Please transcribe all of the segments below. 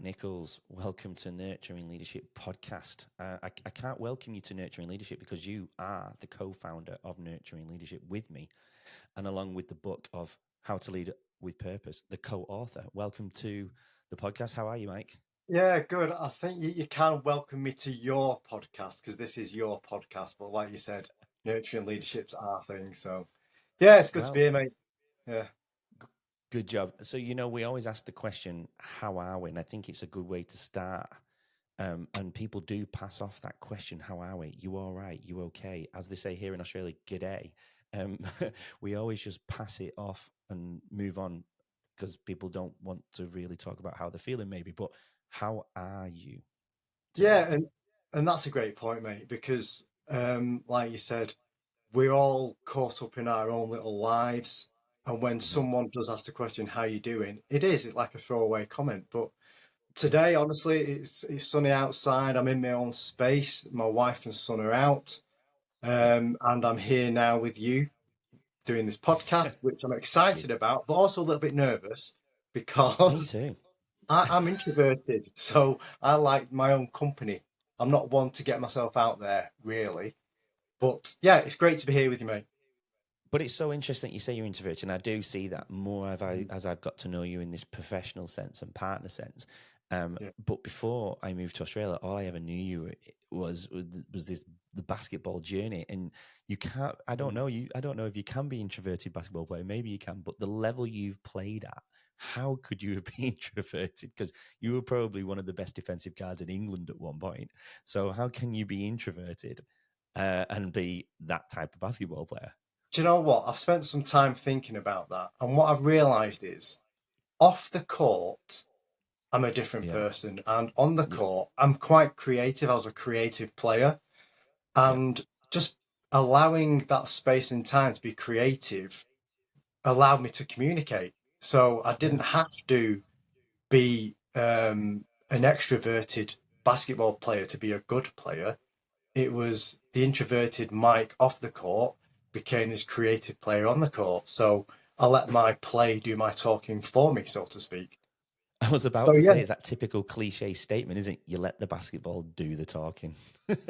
Nichols. Welcome to Nurturing Leadership Podcast. I can't welcome you to Nurturing Leadership because you are the co-founder of Nurturing Leadership with me, and along with the book of How to Lead with Purpose, the co-author. Welcome to the podcast. How are you, Mike? Yeah, good. I think you can welcome me to your podcast because this is your podcast. But like you said, nurturing leadership's our thing. So yeah, it's good to be Well, here, mate. Yeah. good job. So, we always ask the question, how are we? And I think it's a good way to start. And people do pass off that question, how are we? You all right? You okay? As they say here in Australia, g'day. Um, we always just pass it off and move on because people don't want to really talk about how they're feeling, maybe. But how are you Yeah, today? and that's a great point, mate, because like you said, we're all caught up in our own little lives. And when Hmm. someone does ask the question, how you doing? It's like a throwaway comment. But today, honestly, it's sunny outside. I'm in my own space. My wife and son are out. Yeah. And I'm here now with you doing this podcast, which I'm Yeah. excited about, but also a little bit nervous Me because too. I'm introverted. So I like my own company. I'm not one to get myself out there, really. But yeah, it's great to be here with you, mate. But it's so interesting that you say you're introverted, and I do see that more as I've got to know you in this professional sense and partner sense. Yeah. But before I moved to Australia, all I ever knew you was this the basketball journey, and you can't. I don't know you. I don't know if you can be introverted basketball player. Maybe you can, but the level you've played at, how could you have been introverted? Because you were probably one of the best defensive guards in England at one point. So how can you be introverted and be that type of basketball player? Do you know what? I've spent some time thinking about that. And what I've realised is off the court, I'm a different Yeah. person. And on the Yeah. court, I'm quite creative. I was a creative player. Yeah. And just allowing that space and time to be creative allowed me to communicate. So I Yeah. didn't have to be an extroverted basketball player to be a good player. It was the introverted Mike off the court became this creative player on the court. So I let my play do my talking for me, so to speak. I was So about to yeah, say, is that typical cliche statement, isn't it? You let the basketball do the talking.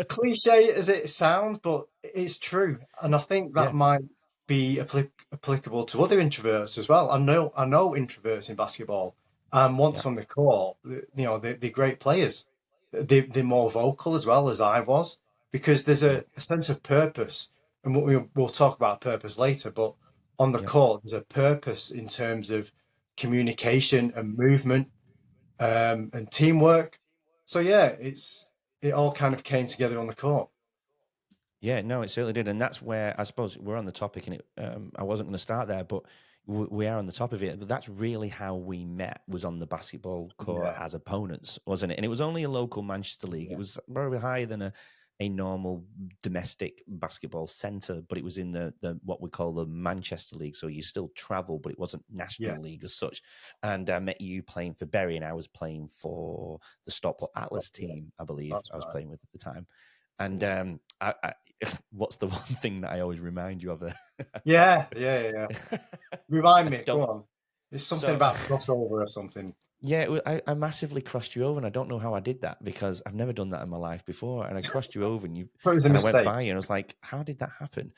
cliche as it sounds, but it's true, and I think that Yeah. might be applicable to other introverts as well. I know introverts in basketball, and Yeah. once on the court, they're great players. They're more vocal as well as I was because there's Yeah. a sense of purpose, and we'll talk about purpose later. But on the Yeah. court, there's a purpose in terms of communication and movement and teamwork. So yeah, it all kind of came together on the court. Yeah, no, it certainly did, and that's where I suppose we're on the topic, and I wasn't going to start there, but we are on the top of it. But that's really how we met, was on the basketball court Yeah, as opponents, wasn't it? And it was only a local Manchester league. It yeah, was probably higher than a normal domestic basketball centre, but it was in the what we call the Manchester League. So you still travel, but it wasn't yeah. National League as such. And I met you playing for Bury, and I was playing for the Stockport Atlas Yeah, team, I believe that's I was right. playing with at the time. And Yeah, what's the one thing that I always remind you of there? yeah. Remind I me. Go don't. on. It's something So, about crossover or something. yeah, I massively crossed you over, and I don't know how I did that because I've never done that in my life before. And I crossed you over, So it was a and I went mistake. by you, and I was like, "How did that happen?"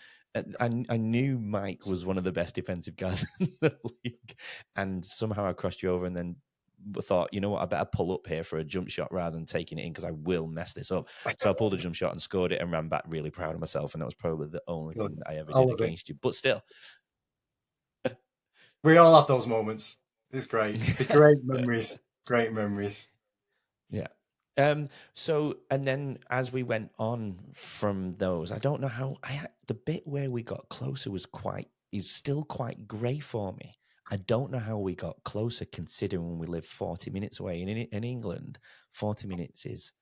I knew Mike was one of the best defensive guys in the league, and somehow I crossed you over, and then thought, you know what, I better pull up here for a jump shot rather than taking it in because I will mess this up. So I pulled a jump shot and scored it and ran back really proud of myself, and that was probably the only Good. thing that I ever I did love it. against you. But still, We all have those moments. It's great. The great memories. Great memories. yeah. So, and then as we went on from those, I don't know how the bit where we got closer is still quite grey for me. I don't know how we got closer considering we live 40 minutes away. In England, 40 minutes is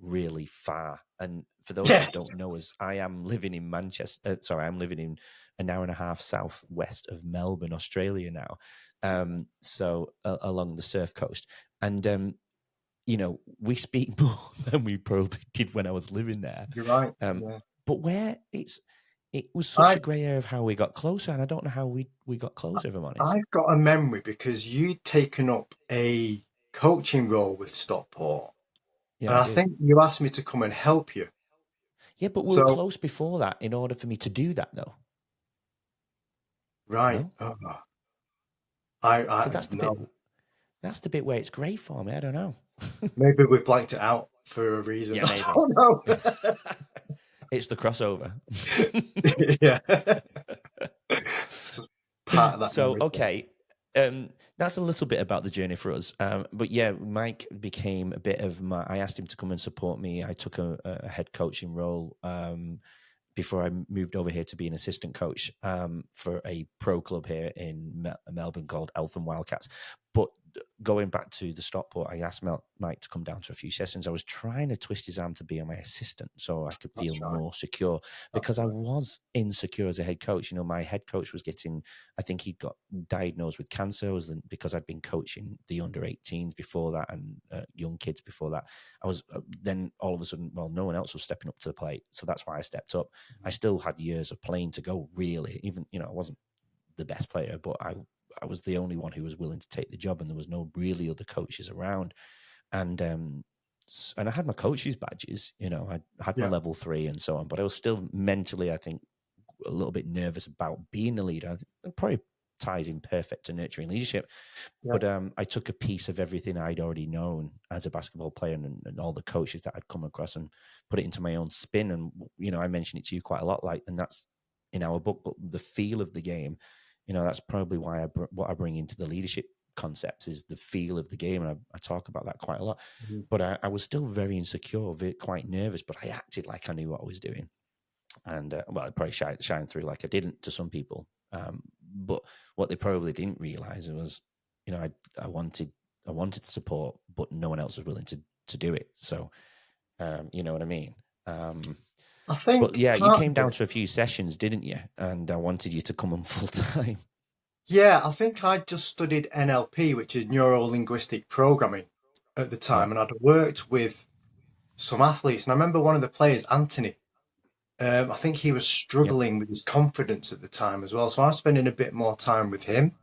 really far. And for those that Yes. don't know us, I am living in Manchester. Sorry, I'm living in an hour and a half southwest of Melbourne, Australia now. So along the surf coast. And we speak more than we probably did when I was living there. You're right. Um, Yeah. but it was such I a grey area of how we got closer, and I don't know how we got closer, if I'm honest. I've got a memory because you'd taken up a coaching role with Stockport, Yeah, and I I did. think you asked me to come and help you. Yeah, but we were So, close before that in order for me to do that, though. right. No? Oh, So I that's the bit. no. That's the bit where it's grey for me. I don't know. Maybe we've blanked it out for a reason. Yeah, I maybe. don't know. It's the crossover. Yeah. It's just part of that So, noise. okay. That's a little bit about the journey for us. But yeah, Mike became a bit of my. I asked him to come and support me. I took a head coaching role before I moved over here to be an assistant coach for a pro club here in Melbourne called Eltham Wildcats. But going back to the Stockport, I asked Mike to come down to a few sessions. I was trying to twist his arm to be my assistant so I could feel That's right. more secure, That's because I right. was insecure as a head coach. You know, my head coach was getting, I think he got diagnosed with cancer because I'd been coaching the under 18s before that and young kids before that. I was then all of a sudden, well, no one else was stepping up to the plate. So that's why I stepped up. I still had years of playing to go, really. Even, you know, I wasn't the best player, but I was the only one who was willing to take the job, and there was no really other coaches around. And I had my coaches badges, you know, I had my Yeah. level 3 and so on, but I was still mentally, I think, a little bit nervous about being a leader. It probably ties in perfect to nurturing leadership. Yeah. But I took a piece of everything I'd already known as a basketball player and all the coaches that I'd come across and put it into my own spin. And, you know, I mentioned it to you quite a lot, like, and that's in our book, but the feel of the game, you know, that's probably why what I bring into the leadership concepts is the feel of the game. And I talk about that quite a lot. Mhm. But I was still very insecure, quite nervous, but I acted like I knew what I was doing. And well, I probably shined through like I didn't to some people. But what they probably didn't realize was, you know, I wanted to support, but no one else was willing to do it. So, you know what I mean? I But think yeah, you part came of down it. to a few sessions, didn't you? And I wanted you to come on full time. Yeah, I think I just studied NLP, which is neuro linguistic programming, at the Yeah, time, and I'd worked with some athletes. And I remember one of the players, Anthony. I think he was yeah, struggling with his confidence at the time as well. So I was spending a bit more time with him.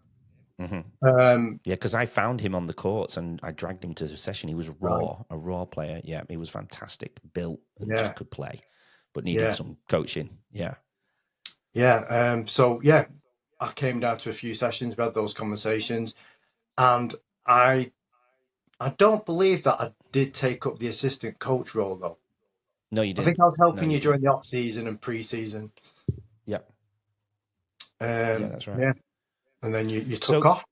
hmm Um, yeah. Because I found him on the courts and I dragged him to the session. He was right. a raw player. Yeah, he was fantastic, built and just Yeah. could play, but needed Yeah. some coaching. Yeah. Yeah. So yeah, I came down to a few sessions, we had those conversations, and I I don't believe that I did take up the assistant coach role though. No, you I think didn't. I was No, helping you you didn't. during the off season and pre-season. Yeah, yeah, that's right. Yeah, and then you took So off.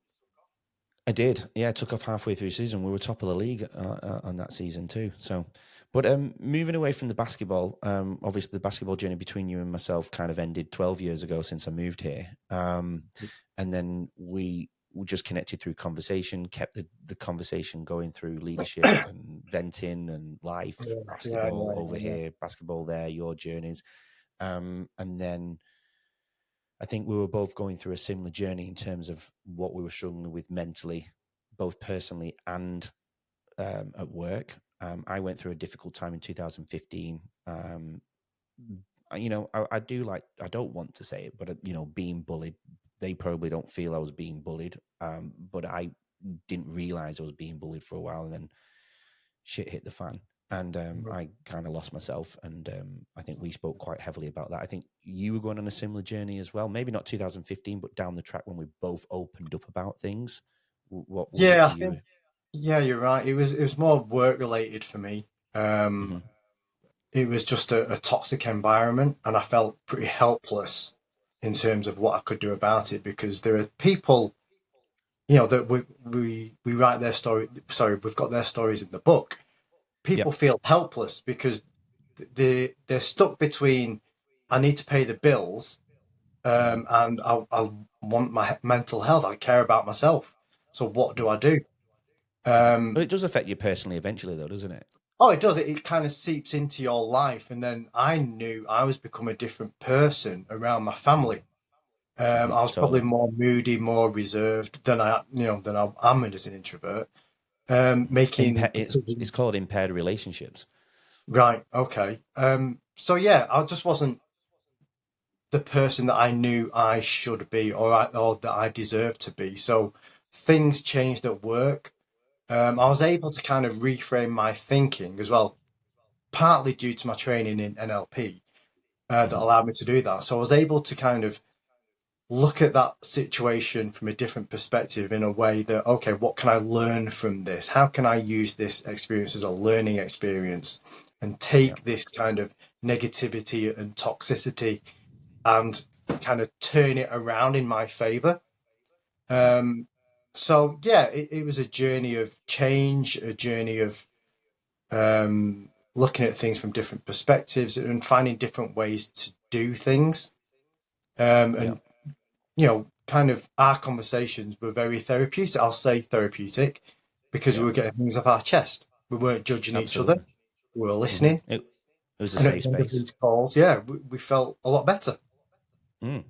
I did. Yeah, I took off halfway through the season. We were top of the league on that season too. So, but moving away from the basketball, obviously the basketball journey between you and myself kind of ended 12 years ago since I moved here. And then we just connected through conversation, kept the conversation going through leadership and venting and life, Yeah, basketball over here, basketball there, your journeys. And then I think we were both going through a similar journey in terms of what we were struggling with mentally, both personally and at work. I went through a difficult time in 2015. You know, I do like, I don't want to say it, but, you know, being bullied, they probably don't feel I was being bullied. But I didn't realize I was being bullied for a while. And then shit hit the fan. And I kind of lost myself. And I think we spoke quite heavily about that. I think you were going on a similar journey as well. Maybe not 2015, but down the track when we both opened up about things. What was it yeah. I for think you? yeah, you're right. It was more work related for me. Um, Mm-hmm. it was just a toxic environment, and I felt pretty helpless in terms of what I could do about it because there are people, that we write their story. Sorry, we've got their stories in the book. People Yep. feel helpless because they're stuck between I need to pay the bills, Mm-hmm. and I want my mental health. I care about myself. So what do I do? Mm-hmm. Um, Well, it does affect you personally eventually, though, doesn't it? oh, it does. It kind of seeps into your life, and then I knew I was becoming a different person around my family. Mm-hmm. I was probably Totally. more moody, more reserved than I am as an introvert. Making It's decisions. called impaired relationships. Right. Okay. So yeah, I just wasn't the person that I knew I should be, or that I deserved to be. So things changed at work. I was able to kind of reframe my thinking as well, partly due to my training in NLP that Hmm. allowed me to do that. So I was able to kind of look at that situation from a different perspective in a way that, okay, what can I learn from this? How can I use this experience as a learning experience and Yeah, take this kind of negativity and toxicity and kind of turn it around in my favor? hmm, So yeah, it was a journey of change, a journey of looking at things from different perspectives and finding different ways to do things. yeah, And kind of our conversations were very therapeutic. I'll say therapeutic because we yeah. were getting things off our chest. We weren't judging each other. Absolutely. We were Hmm. listening. It was a And at safe the end of space. these calls, yeah, we felt a lot better. Mm,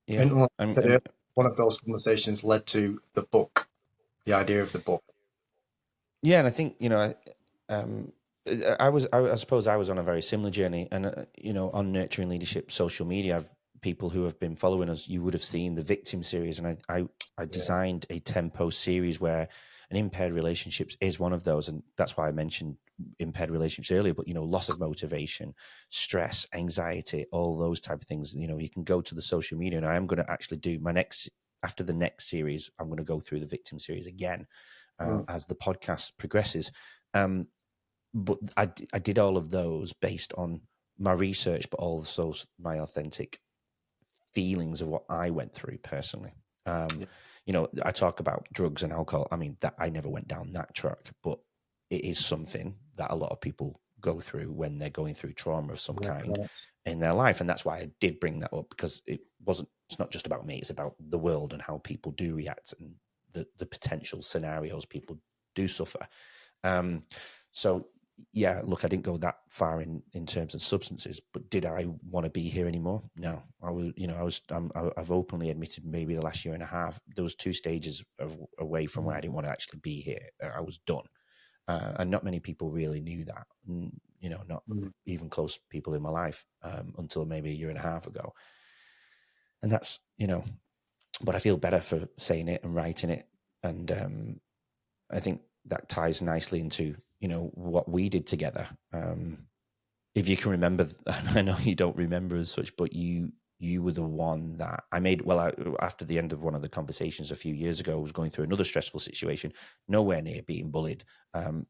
yeah. And like I I'm, said I'm, earlier, one of those conversations led to the book, the idea of the book. yeah, and I think um, I suppose I was on a very similar journey, and on nurturing leadership social media, people who have been following us, you would have seen the victim series, and I Yeah. designed a 10-post series where an impaired relationships is one of those, and that's why I mentioned impaired relationships earlier. But loss of motivation, stress, anxiety, all those type of things. You can go to the social media, and I am going to actually do my next after the next series. I'm going to go through the victim series again Mm. as the podcast progresses. Um, but I did all of those based on my research, but also my authentic feelings of what I went through personally. Um, Yeah. I talk about drugs and alcohol. I mean, that I never went down that track, but it is something that a lot of people go through when they're going through trauma of some Yeah, of kind course. in their life. And that's why I did bring that up, because it's not just about me, it's about the world and how people do react and the potential scenarios people do suffer. Um, so yeah, look, I didn't go that far in terms of substances, but did I want to be here anymore? No, I was, I've openly admitted maybe the last year and a half, there was 2 stages away from where I didn't want to actually be here. I was done. And not many people really knew that, not Mm. even close people in my life, until maybe a year and a half ago. And that's, but I feel better for saying it and writing it. And, I think that ties nicely into what we did together. If you can remember, I know you don't remember as such, but you were the one that I made. Well, after the end of one of the conversations a few years ago, I was going through another stressful situation, nowhere near being bullied,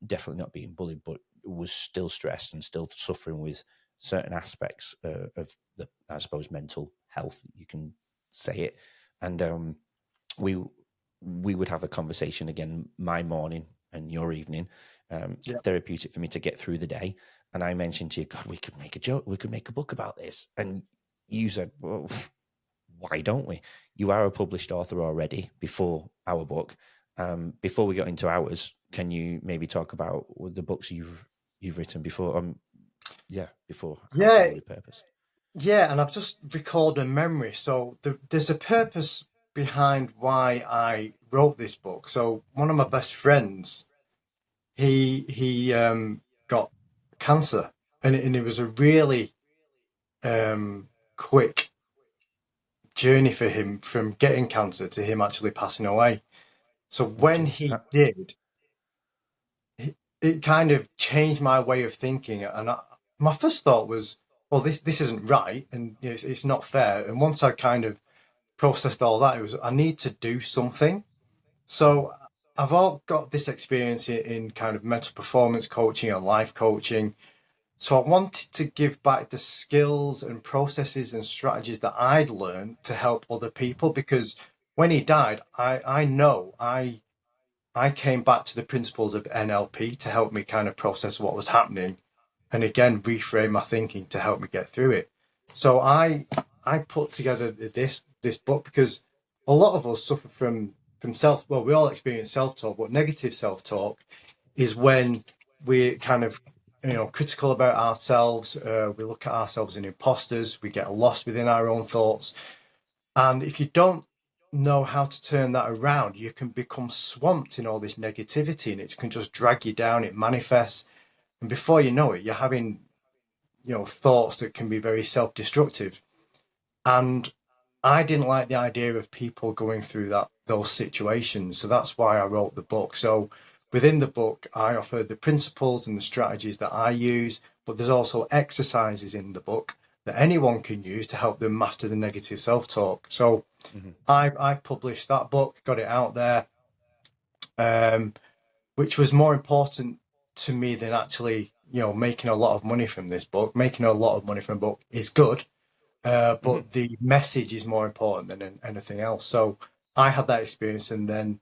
definitely not being bullied, but was still stressed and still suffering with certain aspects of the, I suppose, mental health. You can say it, and we we would have a conversation again, my morning and your evening, Yeah. therapeutic for me to get through the day. And I mentioned to you, God, we could make a joke, we could make a book about this. And you said, well, why don't we? You are a published author already before our book. Before we got into ours, can you maybe talk about the books you've written before? Yeah, before House Yeah. of Repurpose. Yeah. And I've just recalled a memory. So there's a purpose behind why I wrote this book. So one of my best friends, he got cancer, and it was a really quick journey for him from getting cancer to him actually passing away. So Oh, when geez. he did, it kind of changed my way of thinking. And my first thought was, well, this isn't right, and it's not fair. And once I kind of processed all that, it was I need to do something. Mhm. So I've all got this experience in kind of mental performance coaching and life coaching. So I wanted to give back the skills and processes and strategies that I'd learned to help other people, because when he died, I know I came back to the principles of NLP to help me kind of process what was happening and again reframe my thinking to help me get through it. So I put together this book because a lot of us suffer from self, well, we all experience self-talk, but negative self-talk is when we're kind of critical about ourselves. We look at ourselves as imposters. We get lost within our own thoughts, and if you don't know how to turn that around, you can become swamped in all this negativity, and it can just drag you down. It manifests, and before you know it, you're having thoughts that can be very self-destructive. And I didn't like the idea of people going through those situations, so that's why I wrote the book. So within the book, I offer the principles and the strategies that I use, but there's also exercises in the book that anyone can use to help them master the negative self-talk. So Hmm. I published that book, got it out there, which was more important to me than actually, making a lot of money from this book. Making a lot of money from a book is good, Hmm. but the message is more important than anything else. So I had that experience, and then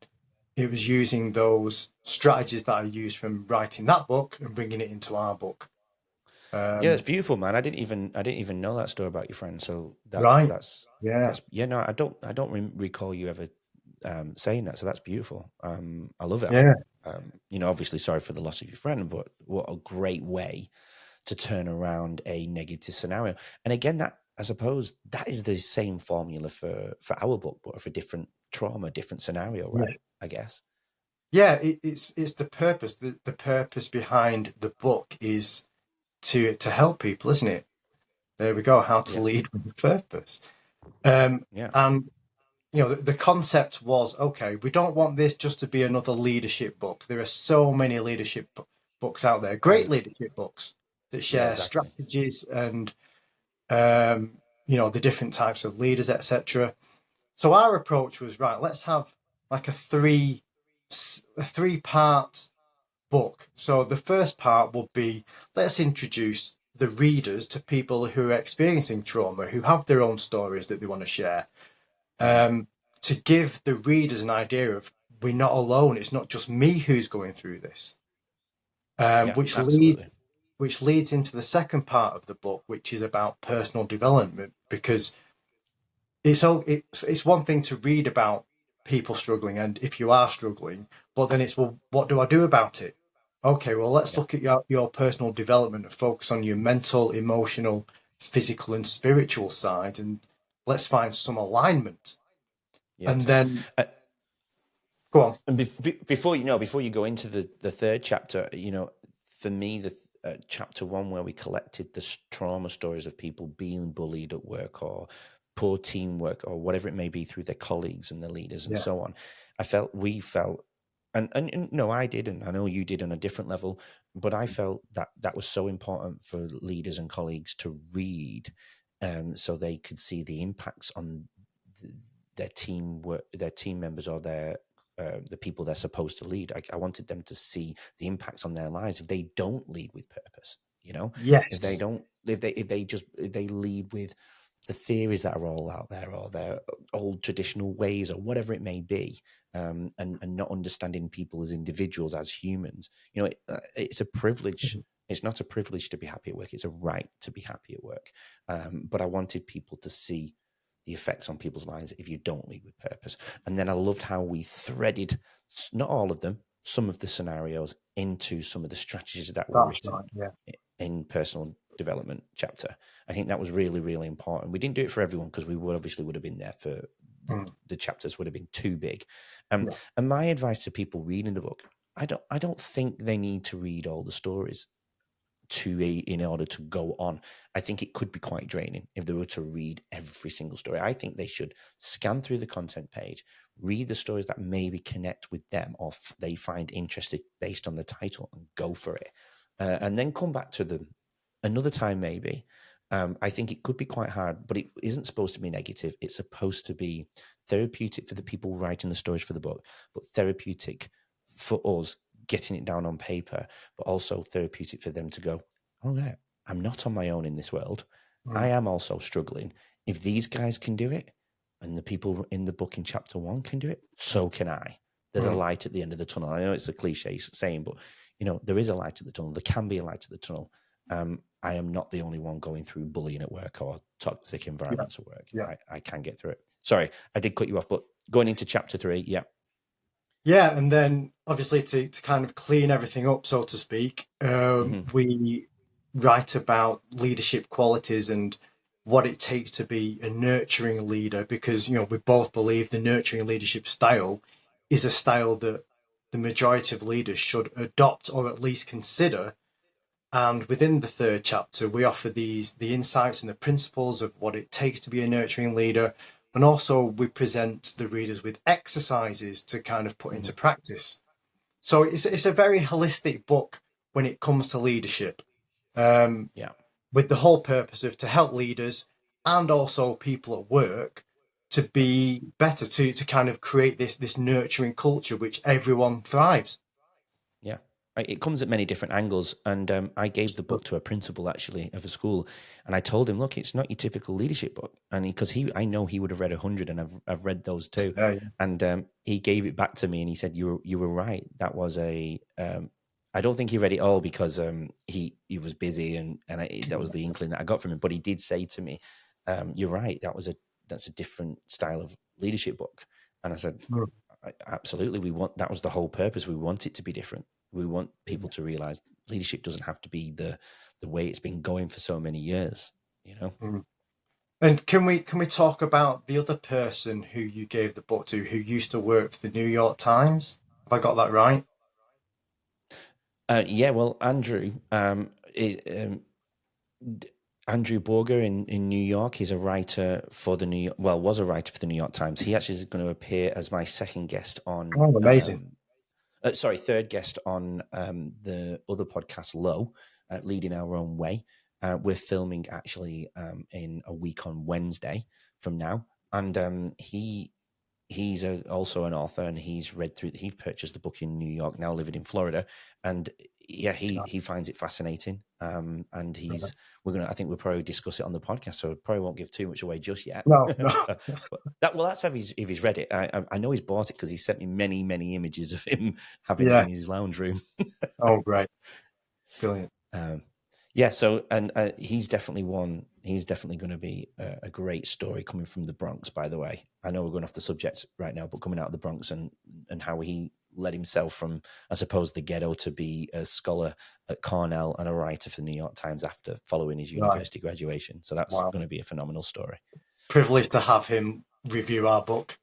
it was using those strategies that I used from writing that book and bringing it into our book. Yeah, it's Um, beautiful, man. I didn't even know that story about your friend. So right. Yeah. that's yeah. No, I don't recall you ever saying that. So that's beautiful. I love it. Yeah. You know, obviously, sorry for the loss of your friend, but what a great way to turn around a negative scenario. And again, that I suppose that is the same formula for our book, but for different trauma, different scenario, Yeah. right? I guess. Yeah. It's the purpose. The purpose behind the book is to help people, isn't it? There we go. How to Yeah, lead with purpose. Um, yeah, and the concept was, okay, we don't want this just to be another leadership book. There are so many leadership books out there, great mm, leadership books that yeah, share exactly. strategies and um, the different types of leaders, etc. So our approach was, right, let's have like a three part book. So the first part would be, let's introduce the readers to people who are experiencing trauma, who have their own stories that they want to share, Hmm. um, to give the readers an idea of, we're not alone. It's not just me who's going through this, Yeah, which absolutely. leads into the second part of the book, which is about personal development, because it's one thing to read about people struggling, and if you are struggling, but then it's, well, what do I do about it? Okay, well, let's Yeah, look at your personal development and focus on your mental, emotional, physical, and spiritual side, and let's find some alignment. yeah. And then Uh, go on. and before you go into the third chapter, you know, for me, the chapter one where we collected the trauma stories of people being bullied at work or poor teamwork or whatever it may be through their colleagues and their leaders and Yeah. so on. We felt, and no, I did, and I know you did on a different level, but I felt that that was so important for leaders and colleagues to read, so they could see the impacts on their team work, their team members, or the people they're supposed to lead. I wanted them to see the impacts on their lives if they don't lead with purpose. You know, if they Yes. don't, if they lead with the theories that are all out there, or their old traditional ways, or whatever it may be, and not understanding people as individuals, as humans. You know, it's a privilege. It's not a privilege to be happy at work. It's a right to be happy at work. But I wanted people to see the effects on people's lives if you don't lead with purpose. And then I loved how we threaded, not all of them, some of the scenarios into some of the strategies that were That's written right. Yeah. in personal development chapter. I think that was really, really important. We didn't do it for everyone because we would obviously would have been there for Mm. the chapters would have been too big. Yeah. And my advice to people reading the book, I don't think they need to read all the stories in order to go on. I think it could be quite draining if they were to read every single story. I think they should scan through the content page, read the stories that maybe connect with them or they find interesting based on the title, and go for it. And then come back to them another time, maybe. I think it could be quite hard, but it isn't supposed to be negative. It's supposed to be therapeutic for the people writing the stories for the book, but therapeutic for us getting it down on paper, but also therapeutic for them to go, oh, yeah, I'm not on my own in this world. I Mm. am also struggling. If these guys can do it, and the people in the book in chapter one can do it, so can I. There's a Mm. light at the end of the tunnel. I know it's a cliche saying, but you know, there is a light at the tunnel. There can be a light at the tunnel. I am not the only one going through bullying at work or toxic Yeah. environments at work. Yeah. I can get through it. Sorry, I did cut you off, but going into chapter three, yeah. Yeah, and then obviously to kind of clean everything up, so to speak, Hmm. we write about leadership qualities and what it takes to be a nurturing leader, because we both believe the nurturing leadership style is a style that the majority of leaders should adopt or at least consider. And within the third chapter, we offer the insights and the principles of what it takes to be a nurturing leader. And also we present the readers with exercises to kind of put Hmm. into practice. So it's a very holistic book when it comes to leadership, um, Yeah. with the whole purpose of to help leaders and also people at work to be better, to kind of create this nurturing culture which everyone thrives. Yeah. It comes at many different angles. And I gave the book to a principal actually of a school, and I told him, look, it's not your typical leadership book. And because I know he would have read 100, and I've read those too. Yeah, And he gave it back to me, and he said, you were right. That was I don't think he read it all because he was busy, and that was the inkling that I got from him. But he did say to me, you're right. That's a different style of leadership book. And I said, yeah. absolutely, that was the whole purpose. We want it to be different. We want people to realize leadership doesn't have to be the way it's been going for so many years, you know. Mm. And can we talk about the other person who you gave the book to, who used to work for the New York Times? Have I got that right? Yeah, well, Andrew Borger in New York. He's a writer for the was a writer for the New York Times. He actually is going to appear as my second guest on Oh, amazing. third guest on the other podcast, Low, Leading Our Own Way. We're filming actually in a week on Wednesday from now, and he's also an author, and he's purchased the book in New York, now living in Florida, and yeah, he Nice. finds it fascinating. And I think we'll probably discuss it on the podcast, so I probably won't give too much away just yet. No, no. But that's if he's read it. I know he's bought it because he sent me many images of him having it Yeah. in his lounge room. Oh, great. Brilliant. Um, yeah, so and he's definitely one. He's definitely going to be a great story coming from the Bronx. By the way, I know we're going off the subject right now, but coming out of the Bronx and how he led himself from, I suppose, the ghetto to be a scholar at Cornell and a writer for the New York Times after following his Right. university graduation. So that's Wow. going to be a phenomenal story. Privileged to have him review our book.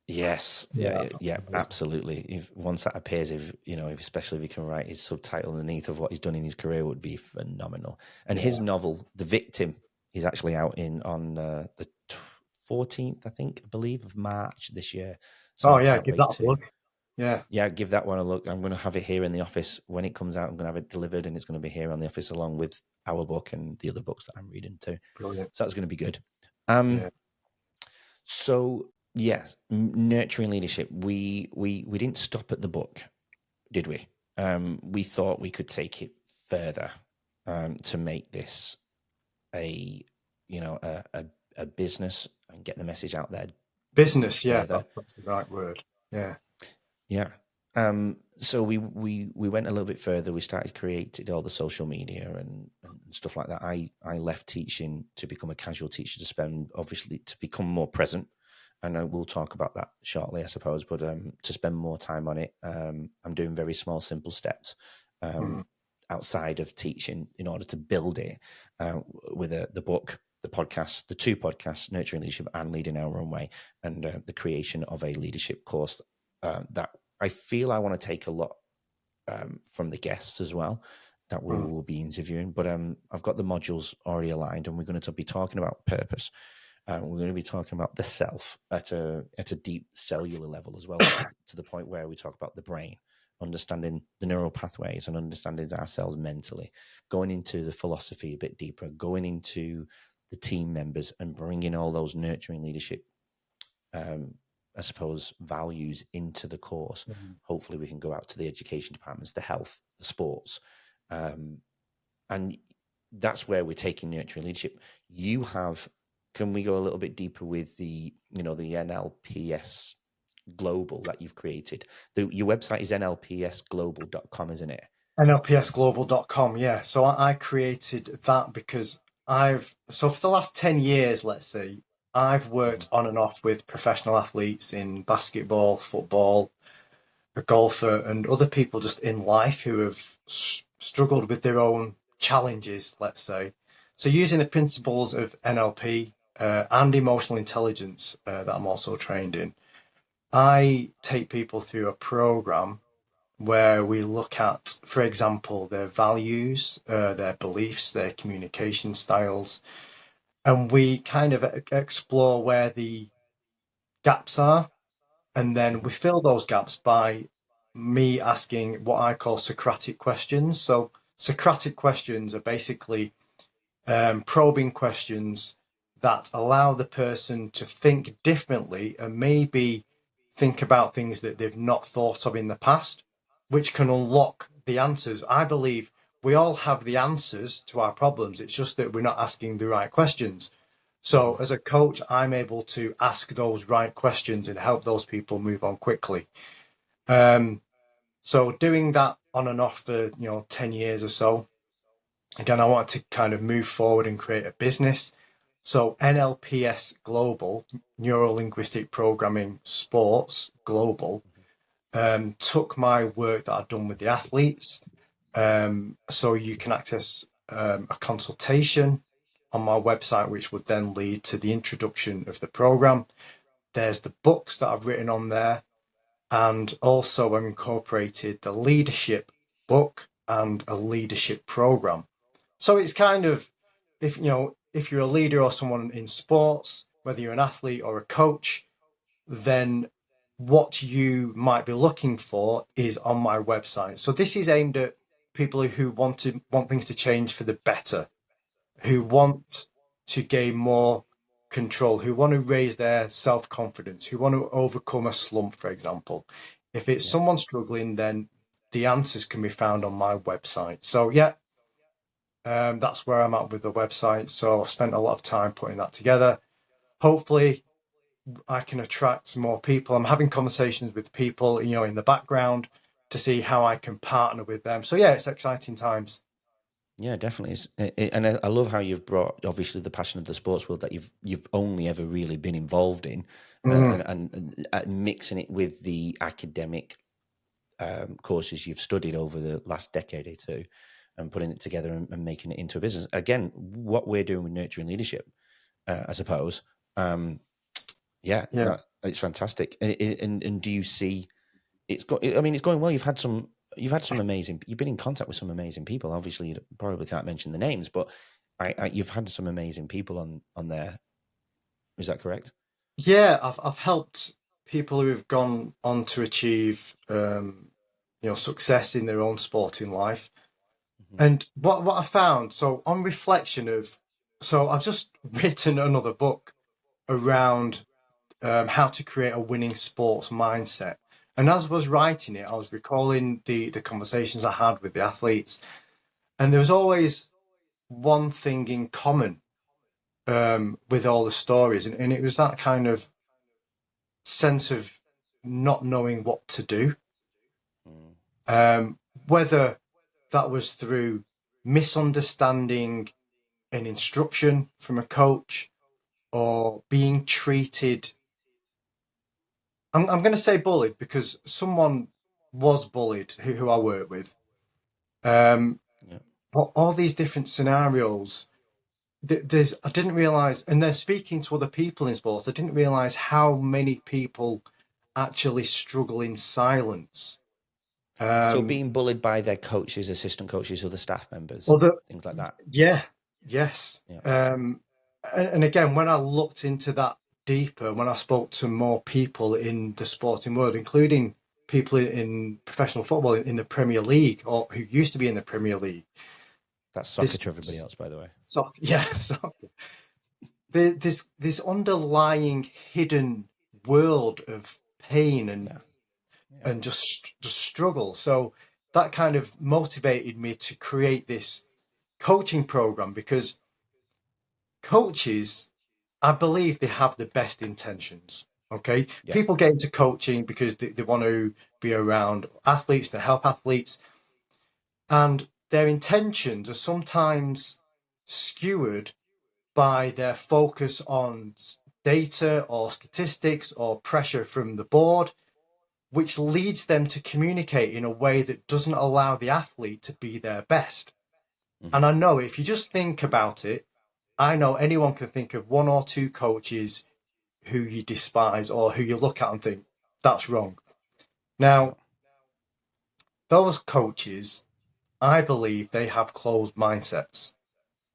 Yes, Yeah. yeah, absolutely. Once that appears, especially if he can write his subtitle underneath of what he's done in his career, would be phenomenal. And his novel, The Victim, is actually out on the 14th, I believe, of March this year. So Oh, I yeah. can't Give wait that a to, look. Yeah. give that one a look. I'm going to have it here in the office when it comes out. I'm going to have it delivered, and it's going to be here on the office along with our book and the other books that I'm reading too. Brilliant. So that's going to be good. Yeah. So yes, nurturing leadership. We didn't stop at the book, did we? We thought we could take it further to make this a a business and get the message out there Business. Yeah. further. That's the right word. Yeah. Yeah. So we went a little bit further. We created all the social media and stuff like that. I left teaching to become a casual teacher to become more present. And we'll talk about that shortly, I suppose. But to spend more time on it, I'm doing very small, simple steps outside of teaching in order to build it with the book, the podcast, the two podcasts, Nurturing Leadership and Leading Our Own Way, and the creation of a leadership course that I feel I want to take a lot from the guests as well that we will be interviewing. But I've got the modules already aligned, and we're going to be talking about purpose. We're going to be talking about the self at a deep cellular level as well, to the point where we talk about the brain, understanding the neural pathways and understanding ourselves mentally, going into the philosophy a bit deeper, going into the team members and bringing all those nurturing leadership I suppose, values into the course. Hopefully we can go out to the education departments, the health, the sports. And that's where we're taking nurturing leadership. Can we go a little bit deeper with the NLPS Global that you've created? Your website is nlpsglobal.com, isn't it? NLPSglobal.com. Yeah. So I created that because so for the last 10 years, let's say, I've worked on and off with professional athletes in basketball, football, a golfer, and other people just in life who have struggled with their own challenges, let's say. So using the principles of NLP and emotional intelligence that I'm also trained in, I take people through a program where we look at, for example, their values, their beliefs, their communication styles, and we kind of explore where the gaps are, and then we fill those gaps by me asking what I call Socratic questions. So Socratic questions are basically probing questions that allow the person to think differently and maybe think about things that they've not thought of in the past, which can unlock the answers. I believe we all have the answers to our problems. It's just that we're not asking the right questions. So as a coach, I'm able to ask those right questions and help those people move on quickly. So doing that on and off for 10 years or so. Again, I want to kind of move forward and create a business. So NLPS Global, Neuro Linguistic Programming Sports Global, took my work that I'd done with the athletes. So you can access a consultation on my website, which would then lead to the introduction of the program. There's the books that I've written on there. And also I've incorporated the leadership book and a leadership program. So it's kind of, if you're a leader or someone in sports, whether you're an athlete or a coach, then what you might be looking for is on my website. So this is aimed at people who want things to change for the better, who want to gain more control, who want to raise their self-confidence, who want to overcome a slump, for example. If it's someone struggling, then the answers can be found on my website. So that's where I'm at with the website. So I've spent a lot of time putting that together. Hopefully I can attract more people. I'm having conversations with people, in the background to see how I can partner with them. So it's exciting times. Yeah, definitely. And I love how you've brought obviously the passion of the sports world that you've only ever really been involved in, and mixing it with the academic courses you've studied over the last decade or two, and putting it together and making it into a business. Again, what we're doing with Nurturing Leadership, I suppose. It's fantastic. And do you see it's going well? You've had some amazing. You've been in contact with some amazing people. Obviously, you probably can't mention the names, but you've had some amazing people on there. Is that correct? Yeah, I've helped people who have gone on to achieve success in their own sporting life. And what I found, so on reflection so I've just written another book around how to create a winning sports mindset. And as I was writing it, I was recalling the conversations I had with the athletes, and there was always one thing in common with all the stories, and it was that kind of sense of not knowing what to do. Whether that was through misunderstanding an instruction from a coach or being treated, I'm going to say bullied because someone was bullied who I work with. But all these different scenarios, I didn't realize, and they're speaking to other people in sports, I didn't realize how many people actually struggle in silence. So being bullied by their coaches, assistant coaches, other staff members, things like that. Yeah. Yes. Yeah. And again, when I looked into that deeper, when I spoke to more people in the sporting world, including people in professional football in the Premier League, or who used to be in the Premier League. That's soccer to everybody else, by the way. Soccer. This underlying hidden world of pain and just struggle. So that kind of motivated me to create this coaching program, because coaches, I believe they have the best intentions. Okay. Yeah. People get into coaching because they want to be around athletes, to help athletes. And their intentions are sometimes skewered by their focus on data or statistics or pressure from the board, which leads them to communicate in a way that doesn't allow the athlete to be their best. And I know if you just think about it, I know anyone can think of one or two coaches who you despise or who you look at and think, that's wrong. Now, those coaches, I believe they have closed mindsets.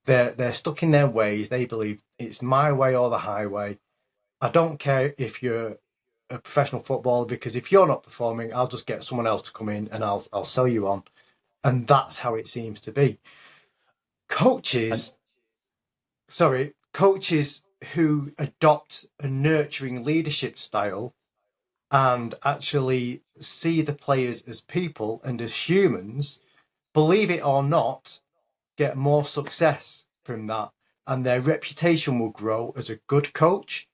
They're stuck in their ways. They believe it's my way or the highway. I don't care if you're a professional footballer because if you're not performing, I'll just get someone else to come in and I'll sell you on. And that's how it seems to be. And Coaches, coaches who adopt a nurturing leadership style and actually see the players as people and as humans, believe it or not, get more success from that. And their reputation will grow as a good coach,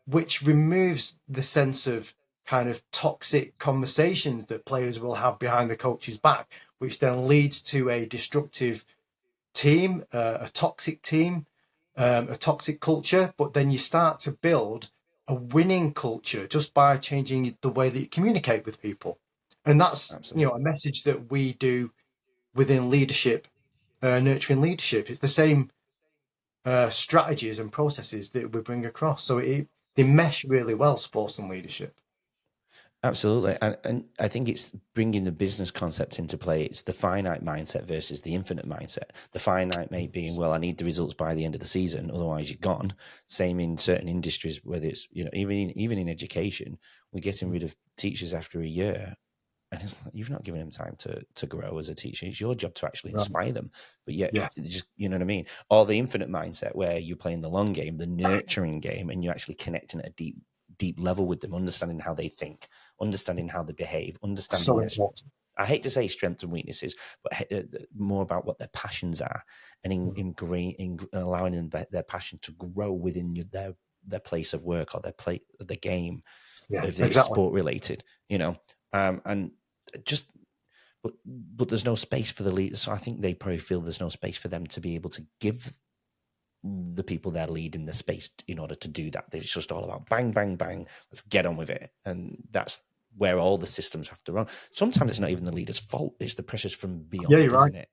which removes the sense of kind of toxic conversations that players will have behind the coach's back, which then leads to a destructive team, a toxic team, a toxic culture. But then you start to build a winning culture just by changing the way that you communicate with people. And that's, a absolutely. message that we do within leadership, nurturing leadership. It's the same strategies and processes that we bring across. So they mesh really well, sports and leadership. Absolutely. And I think it's bringing the business concept into play. It's the finite mindset versus the infinite mindset. The finite may being, well, I need the results by the end of the season, otherwise you're gone. Same in certain industries, whether it's, even in education, we're getting rid of teachers after a year. And it's like, you've not given them time to grow as a teacher. It's your job to actually Right. inspire them. But yet, Yeah. just, you know what I mean? Or the infinite mindset where you're playing the long game, the nurturing game, and you're actually connecting at a deep level with them, understanding how they think, understanding how they behave, understanding So their, important. I hate to say strengths and weaknesses, but more about what their passions are, and in allowing them their passion to grow within their place of work or the game, Yeah, if it's exactly. sport related, and just but there's no space for the leaders. So I think they probably feel there's no space for them to be able to give the people they're leading the space in order to do that. It's just all about bang, bang, bang. Let's get on with it, and that's where all the systems have to run. Sometimes it's not even the leader's fault; it's the pressures from Yeah, beyond, you're right. isn't it?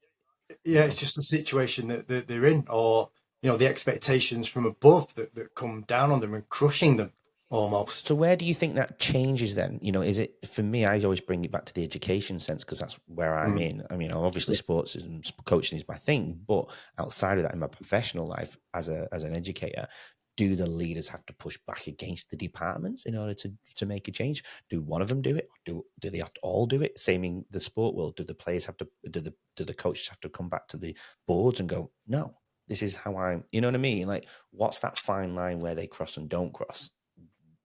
Yeah, it's just the situation that they're in, or the expectations from above that come down on them and crushing them almost. So where do you think that changes then? Is it, for me, I always bring it back to the education sense because that's where I'm Mm. in. I mean, obviously sports and coaching is my thing, but outside of that in my professional life as an educator, do the leaders have to push back against the departments in order to make a change? Do one of them do it? Or do they have to all do it? Same in the sport world. Do the players have to, do the coaches have to come back to the boards and go, no, this is how you know what I mean? Like, what's that fine line where they cross and don't cross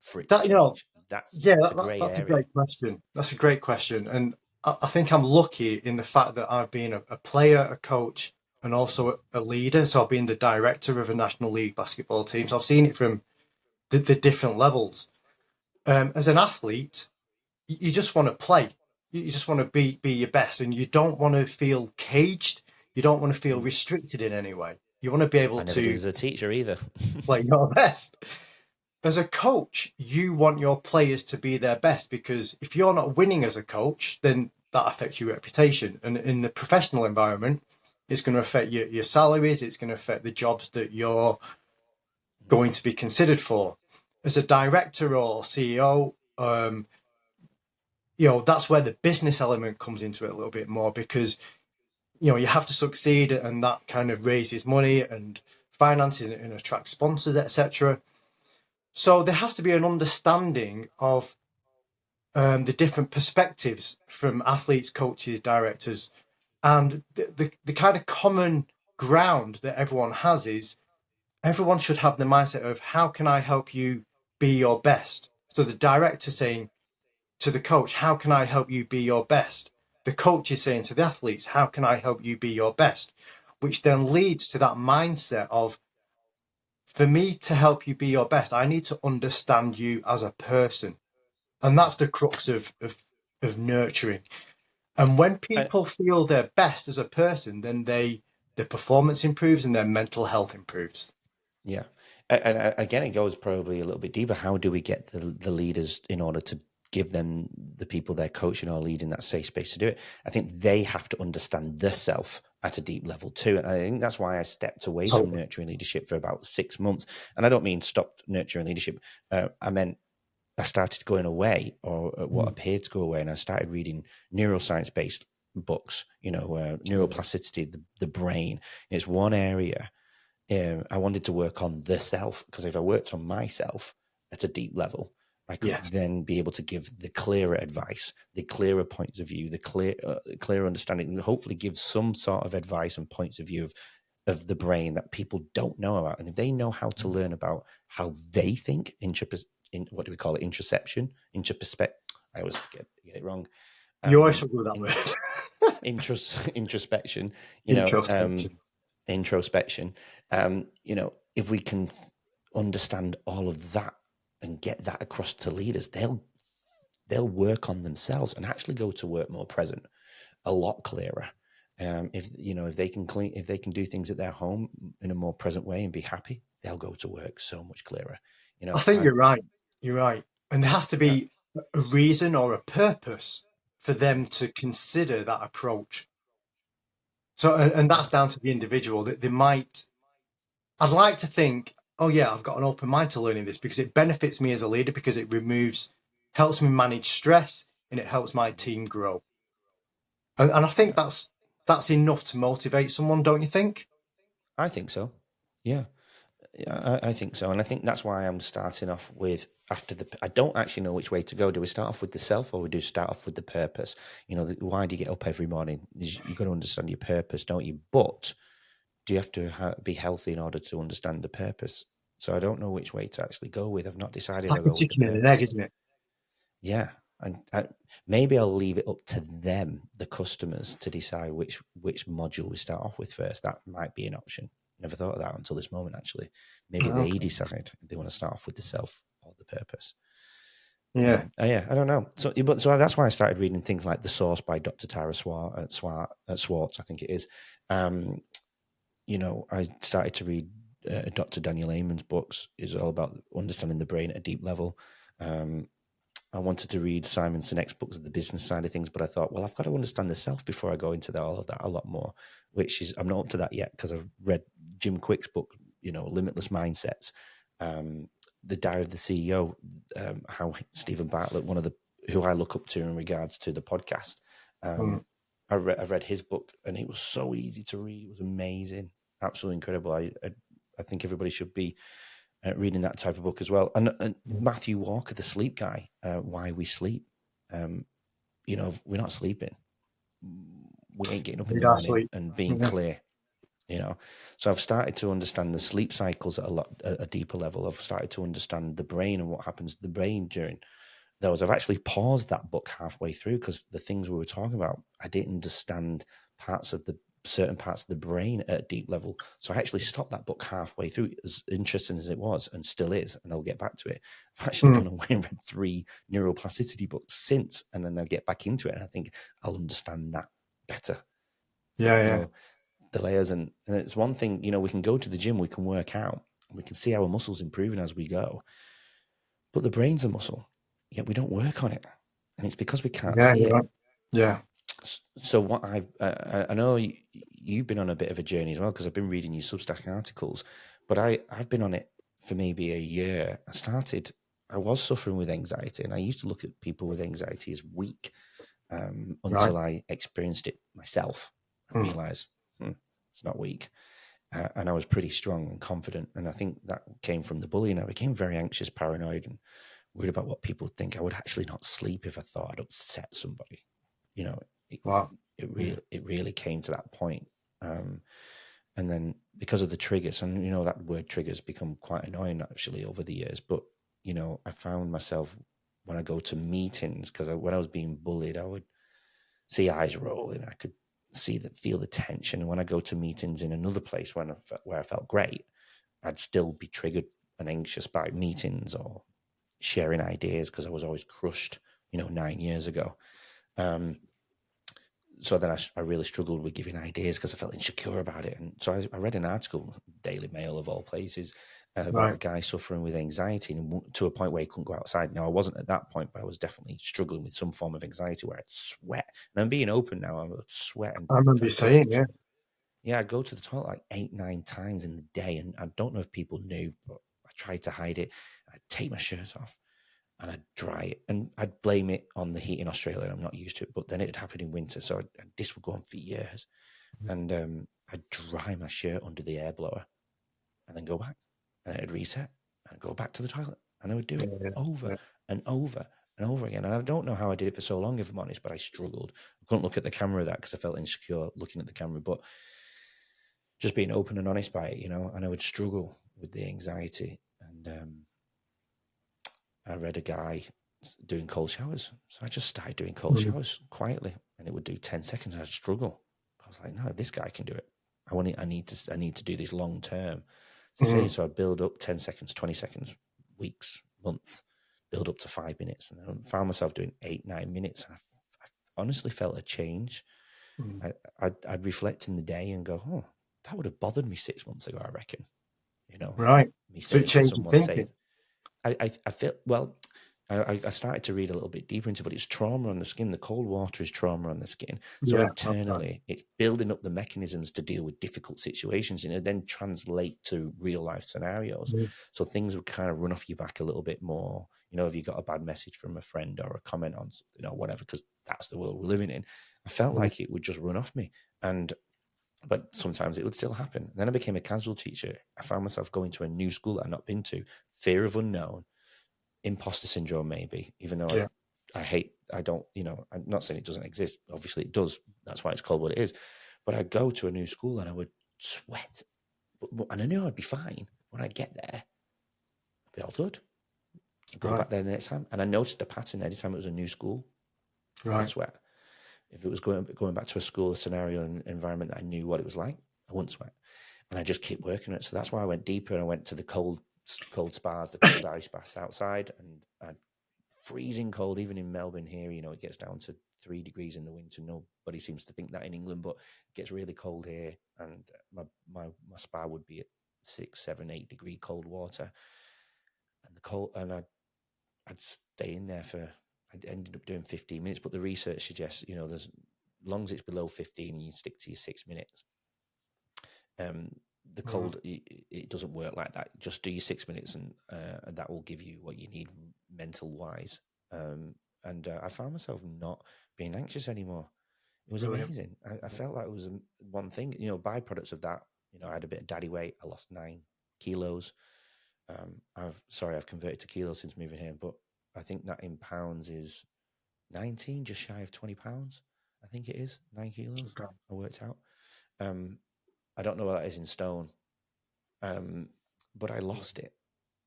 for it to That, change? yeah, It's a grey that's a area. great question. That's a great question, and I think I'm lucky in the fact that I've been a player, a coach, and also a leader. So I've been the director of a National League basketball team. So I've seen it from the different levels. As an athlete, you just want to play. You just want to be your best, and you don't want to feel caged. You don't want to feel Mm. restricted in any way. You want to be able I never did to as a teacher either. play your best. As a coach, you want your players to be their best because if you're not winning as a coach, then that affects your reputation. And in the professional environment, it's going to affect your salaries. It's going to affect the jobs that you're going to be considered for. As a director or CEO, that's where the business element comes into it a little bit more because, you have to succeed and that kind of raises money and finances and attracts sponsors, etc. So there has to be an understanding of the different perspectives from athletes, coaches, directors, and the kind of common ground that everyone has is everyone should have the mindset of how can I help you be your best. So the director saying to the coach, how can I help you be your best? The coach is saying to the athletes, how can I help you be your best? Which then leads to that mindset of, for me to help you be your best, I need to understand you as a person. And that's the crux of nurturing. And when I, people feel their best as a person, then their performance improves and their mental health improves. yeah. And again, it goes probably a little bit deeper. How do we get the leaders in order to give them, the people they're coaching or leading, that safe space to do it? I think they have to understand the self at a deep level too. And I think that's why I stepped away from Totally. nurturing leadership for about 6 months. And I don't mean stopped nurturing leadership. I meant I started going away, or what Mm. appeared to go away, and I started reading neuroscience based books. Neuroplasticity, the brain is one area. I wanted to work on the self, because if I worked on myself, at a deep level, I could Yes. then be able to give the clearer advice, the clearer points of view, the clear understanding, and hopefully give some sort of advice and points of view of the brain that people don't know about. And if they know how to learn about how they think, what do we call it? Introception, I always get it wrong. You always struggle with that word. Introspection, Introspection. introspection. If we can understand all of that and get that across to leaders, they'll work on themselves and actually go to work more present, a lot clearer. If they can do things at their home in a more present way and be happy, they'll go to work so much clearer. I think you're right. You're right. And there has to be a reason or a purpose for them to consider that approach. So, and that's down to the individual. That they might. I'd like to think, oh yeah, I've got an open mind to learning this because it benefits me as a leader, because it helps me manage stress, and it helps my team grow. And I think that's enough to motivate someone, don't you think? I think so. Yeah. I think so. And I think that's why I'm starting off with I don't actually know which way to go. Do we start off with the self, or do we start off with the purpose? Why do you get up every morning? You've got to understand your purpose, don't you? But do you have to be healthy in order to understand the purpose? So I don't know which way to actually go with. I've not decided. It's like I'll a go with the chicken and an egg, purpose. isn't it? Yeah. And maybe I'll leave it up to them, the customers, to decide which module we start off with first. That might be an option. Never thought of that until this moment, actually. Maybe they decide if they want to start off with the self or the purpose. Yeah. Yeah, I don't know. So that's why I started reading things like The Source by Dr. Tara Swartz, I think it is. I started to read Dr. Daniel Amen's books. It's all about understanding the brain at a deep level. I wanted to read Simon Sinek's books of the business side of things, but I thought, well, I've got to understand the self before I go into all of that a lot more, which is, I'm not up to that yet because I've read Jim Quick's book, Limitless Mindsets, The Diary of the CEO, how Stephen Bartlett, who I look up to in regards to the podcast. I've read his book and it was so easy to read. It was amazing. Absolutely incredible. I think everybody should be reading that type of book as well. And Matthew Walker, the sleep guy, Why We Sleep. We're not sleeping. We ain't getting up in the morning and being clear. So I've started to understand the sleep cycles at a deeper level. I've started to understand the brain and what happens to the brain during those. I've actually paused that book halfway through because the things we were talking about, I didn't understand certain parts of the brain at a deep level. So I actually stopped that book halfway through, as interesting as it was and still is, and I'll get back to it. I've actually gone away and read 3 neuroplasticity books since, and then I'll get back into it and I think I'll understand that better. Yeah. The layers, and it's one thing, we can go to the gym, we can work out, we can see our muscles improving as we go, but the brain's a muscle, yet we don't work on it, and it's because we can't see it. Right. Yeah. So what I know you've been on a bit of a journey as well, because I've been reading your Substack articles, but I've been on it for maybe a year. I was suffering with anxiety, and I used to look at people with anxiety as weak until I experienced it myself and realized it's not weak. And I was pretty strong and confident. And I think that came from the bullying. I became very anxious, paranoid, and worried about what people would think. I would actually not sleep if I thought I'd upset somebody. It really came to that point. And then because of the triggers, and that word triggers become quite annoying actually over the years. But I found myself when I go to meetings, because when I was being bullied, I would see eyes rolling. I could feel the tension. And when I go to meetings in another place where I felt great, I'd still be triggered and anxious by meetings or sharing ideas because I was always crushed, 9 years ago. So then I really struggled with giving ideas because I felt insecure about it. And so I read an article, Daily Mail of all places, about a guy suffering with anxiety and to a point where he couldn't go outside. Now, I wasn't at that point, but I was definitely struggling with some form of anxiety where I'd sweat. And I'm being open now. I would sweat. And I remember you saying, Yeah, I'd go to the toilet like 8-9 times in the day. And I don't know if people knew, but I tried to hide it. I'd take my shirt off and I'd dry it, and I'd blame it on the heat in Australia. I'm not used to it, but then it'd happen in winter. So this would go on for years. And I'd dry my shirt under the air blower and then go back, and it'd reset and I'd go back to the toilet and I would do it Yeah. over Yeah. and over and over again. And I don't know how I did it for so long, if I'm honest, but I struggled. I couldn't look at the camera that because I felt insecure looking at the camera, but just being open and honest by it, you know, and I would struggle with the anxiety. And I read a guy doing cold showers. So I just started doing cold showers quietly, and it would do 10 seconds. I'd struggle. I was like, no, if this guy can do it, I need to do this long term. So I build up 10 seconds, 20 seconds, weeks, months, build up to 5 minutes. And I found myself doing 8, 9 minutes. And I honestly felt a change. I'd reflect in the day and go, oh, that would have bothered me 6 months ago, I reckon. You know, Right. me So it saying to changed your someone, thinking. I feel, well, I started to read a little bit deeper into it, but it's trauma on the skin. The cold water is trauma on the skin. So Yeah, that's right. internally, it's building up the mechanisms to deal with difficult situations, and it then translate to real life scenarios. So things would kind of run off your back a little bit more. You know, if you got a bad message from a friend or a comment on something or whatever, because that's the world we're living in, I felt like it would just run off me. But sometimes it would still happen. And then I became a casual teacher. I found myself going to a new school that I'd not been to, fear of unknown, imposter syndrome, maybe, even though Yeah. I'm not saying it doesn't exist. Obviously it does. That's why it's called what it is. But I'd go to a new school and I would sweat. And I knew I'd be fine. When I'd get there, I'd be all good. I'd go back there the next time. And I noticed a pattern every time it was a new school. I'd sweat. If it was going back to a school, a scenario and environment that I knew what it was like, I wouldn't sweat. And I just keep working it. So that's why I went deeper, and I went to the cold spas, the cold ice baths outside, and I'd freezing cold, even in Melbourne here, you know, it gets down to 3 degrees in the winter. Nobody seems to think that in England, but it gets really cold here. And my spa would be at 6, 7, 8 degree cold water. And I'd stay in there I ended up doing 15 minutes, but the research suggests, you know, as long as it's below 15, you stick to your 6 minutes. The cold, it doesn't work like that. Just do your 6 minutes, and that will give you what you need mental wise. And I found myself not being anxious anymore. It was amazing. I felt like it was one thing, you know, byproducts of that. You know, I had a bit of daddy weight. I lost 9 kilos. I've converted to kilos since moving here, but I think that in pounds is 19, just shy of 20 pounds. I think it is 9 kilos. Okay. I worked out. I don't know what that is in stone, but I lost it,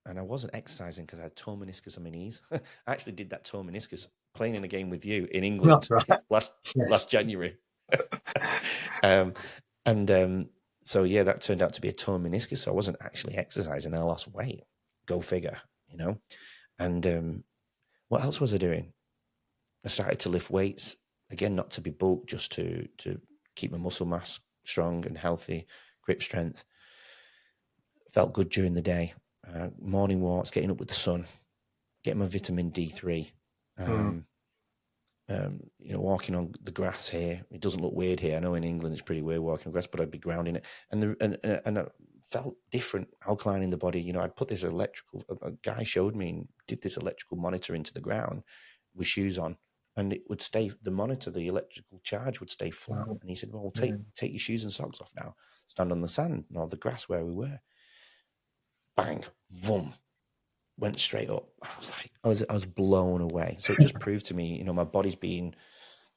and I wasn't exercising because I had torn meniscus on my knees. I actually did that torn meniscus playing in a game with you in England. That's right. last January. So yeah, that turned out to be a torn meniscus. So I wasn't actually exercising. I lost weight. Go figure, you know. And what else was I doing? I started to lift weights again, not to be bulk, just to keep my muscle mass strong and healthy, grip strength. Felt good during the day. Morning walks, getting up with the sun, getting my vitamin D3. You know, walking on the grass here. It doesn't look weird here. I know in England it's pretty weird walking on grass, but I'd be grounding it, and I felt different, alkaline in the body. You know, I'd put this a guy showed me and did this electrical monitor into the ground with shoes on, and it would stay. The monitor, the electrical charge would stay flat. And he said, "Well, take your shoes and socks off now. Stand on the sand or the grass where we were." Bang, vroom. Went straight up. I was blown away. So it just proved to me, you know, my body's being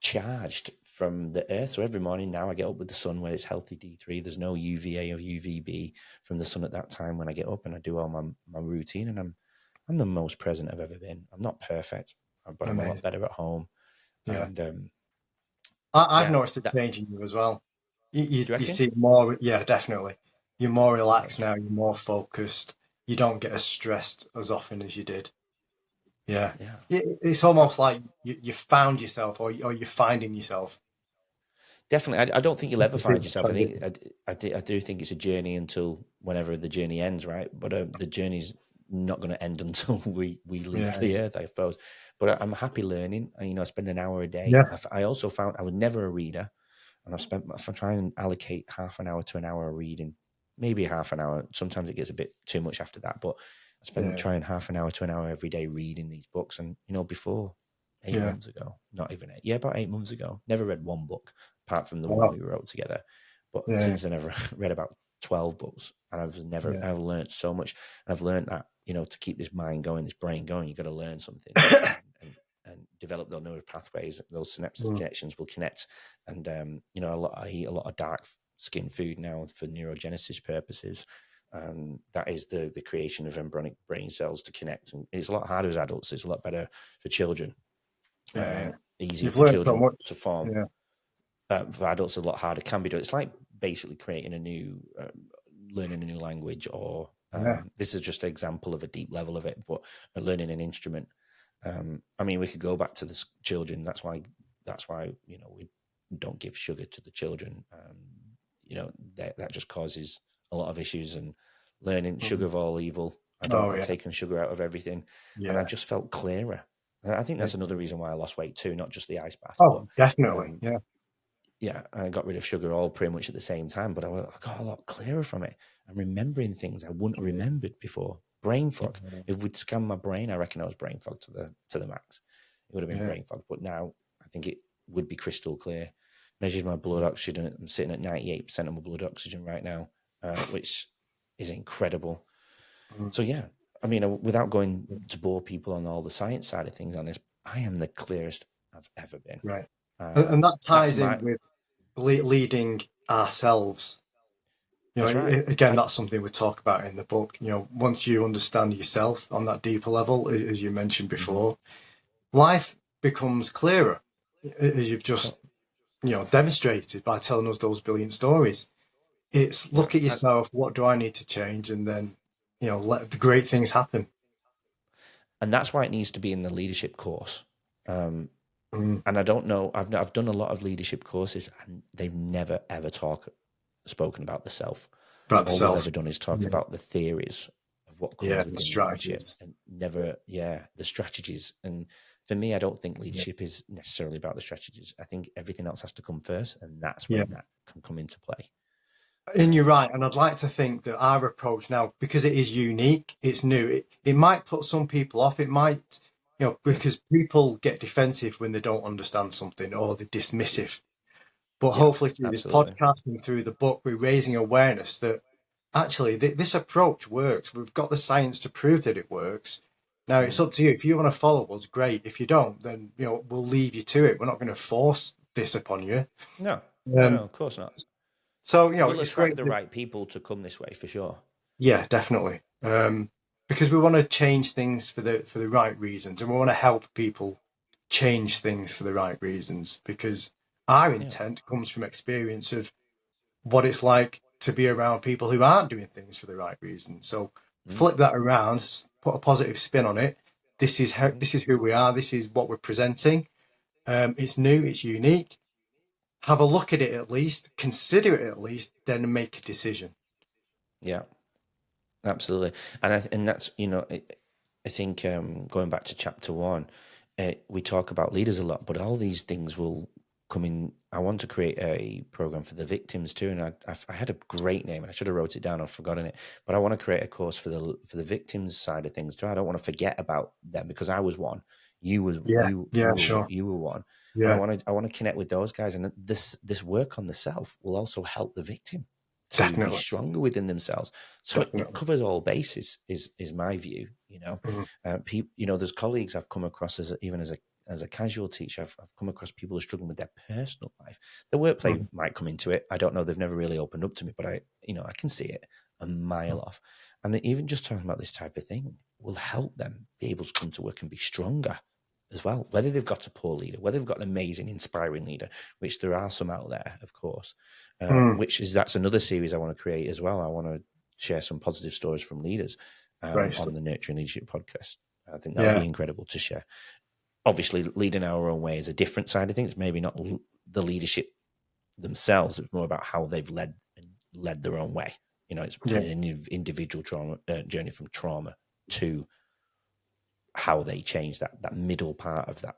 charged from the earth. So every morning now I get up with the sun where it's healthy D3. There's no UVA or UVB from the sun at that time when I get up, and I do all my routine, and I'm the most present I've ever been. I'm not perfect, but I'm a lot better at home. Yeah. And I've noticed a change in you as well. You seem more, yeah, definitely. You're more relaxed now. You're more focused. You don't get as stressed as often as you did. Yeah. It's almost like you found yourself, or you're finding yourself. Definitely. I don't think you'll ever find yourself. I think I do think it's a journey until whenever the journey ends, right? But the journey's not going to end until we leave the earth, I suppose. But I'm happy learning. You know, I spend an hour a day. Yes. I also found I was never a reader, and I'm trying to allocate half an hour to an hour of reading, maybe half an hour. Sometimes it gets a bit too much after that, but I spend trying half an hour to an hour every day reading these books. And you know, before 8 months ago, not even 8, about 8 months ago, never read one book apart from the one we wrote together. But since then, I've read about 12 books, and I've learned so much. And I've learned that to keep this mind going, this brain going, you've got to learn something and develop those neural pathways. Those synaptic connections will connect. And I eat a lot of dark skin food now for neurogenesis purposes. That is the creation of embryonic brain cells to connect. And it's a lot harder as adults. It's a lot better for children. Easier for children to form. For adults, a lot harder. Can be done. It's like basically creating learning a new language, or this is just an example of a deep level of it, but learning an instrument. I mean, we could go back to the children. That's why we don't give sugar to the children. That just causes a lot of issues, and learning sugar of all evil. I don't like taking sugar out of everything, and I just felt clearer. And I think that's another reason why I lost weight too, not just the ice bath. Definitely, yeah. I got rid of sugar all pretty much at the same time, but I got a lot clearer from it. I'm remembering things I wouldn't have remembered before. Brain fog. If we'd scanned my brain, I reckon I was brain fog to the max. It would have been brain fog, but now I think it would be crystal clear. Measured my blood oxygen. I'm sitting at 98% of my blood oxygen right now, which is incredible. So yeah, I mean, without going to bore people on all the science side of things on this, I am the clearest I've ever been. Right. And that ties in with leading ourselves. Again, that's something we talk about in the book. Once you understand yourself on that deeper level, as you mentioned before, life becomes clearer, as you've just demonstrated by telling us those brilliant stories. It's look at yourself. What do I need to change? And then, let the great things happen. And that's why it needs to be in the leadership course. And I don't know, I've done a lot of leadership courses, and they've never ever spoken about the self. All they've ever done is talk about the theories of what comes with the strategies, and never the strategies. And for me, I don't think leadership is necessarily about the strategies. I think everything else has to come first, and that's when that can come into play. And you're right. And I'd like to think that our approach now, because it is unique, it's new, it might put some people off. It might, because people get defensive when they don't understand something, or they're dismissive. But hopefully through this podcast and through the book, we're raising awareness that actually this approach works. We've got the science to prove that it works. Now, it's up to you. If you want to follow us, great. If you don't, then we'll leave you to it. We're not going to force this upon you. No, of course not. So, we'll it's attract great the right people to come this way, for sure. Yeah, definitely. Because we want to change things for the right reasons, and we want to help people change things for the right reasons, because our intent comes from experience of what it's like to be around people who aren't doing things for the right reasons. So flip that around, put a positive spin on it. This is who we are. This is what we're presenting. It's new. It's unique. Have a look at it at least. Consider it at least. Then make a decision. Yeah, absolutely. And that's I think going back to chapter 1, we talk about leaders a lot, but all these things will come in. I want to create a program for the victims too, and I had a great name, and I should have wrote it down. I've forgotten it, but I want to create a course for the victims side of things too. I don't want to forget about them, because I was one. You were one. Yeah. I want to connect with those guys, and this work on the self will also help the victim to be stronger within themselves. So it covers all bases. Is my view. There's colleagues I've come across as a casual teacher. I've come across people who are struggling with their personal life. The workplace might come into it. I don't know. They've never really opened up to me, but I can see it a mile off. And even just talking about this type of thing will help them be able to come to work and be stronger as well. Whether they've got a poor leader, whether they've got an amazing, inspiring leader, which there are some out there, of course, that's another series I want to create as well. I want to share some positive stories from leaders on the Nurturing Leadership podcast. I think that would be incredible to share. Obviously, leading our own way is a different side of things. Maybe not the leadership themselves. It's more about how they've led their own way. It's an individual trauma journey from trauma to how they change that middle part of that.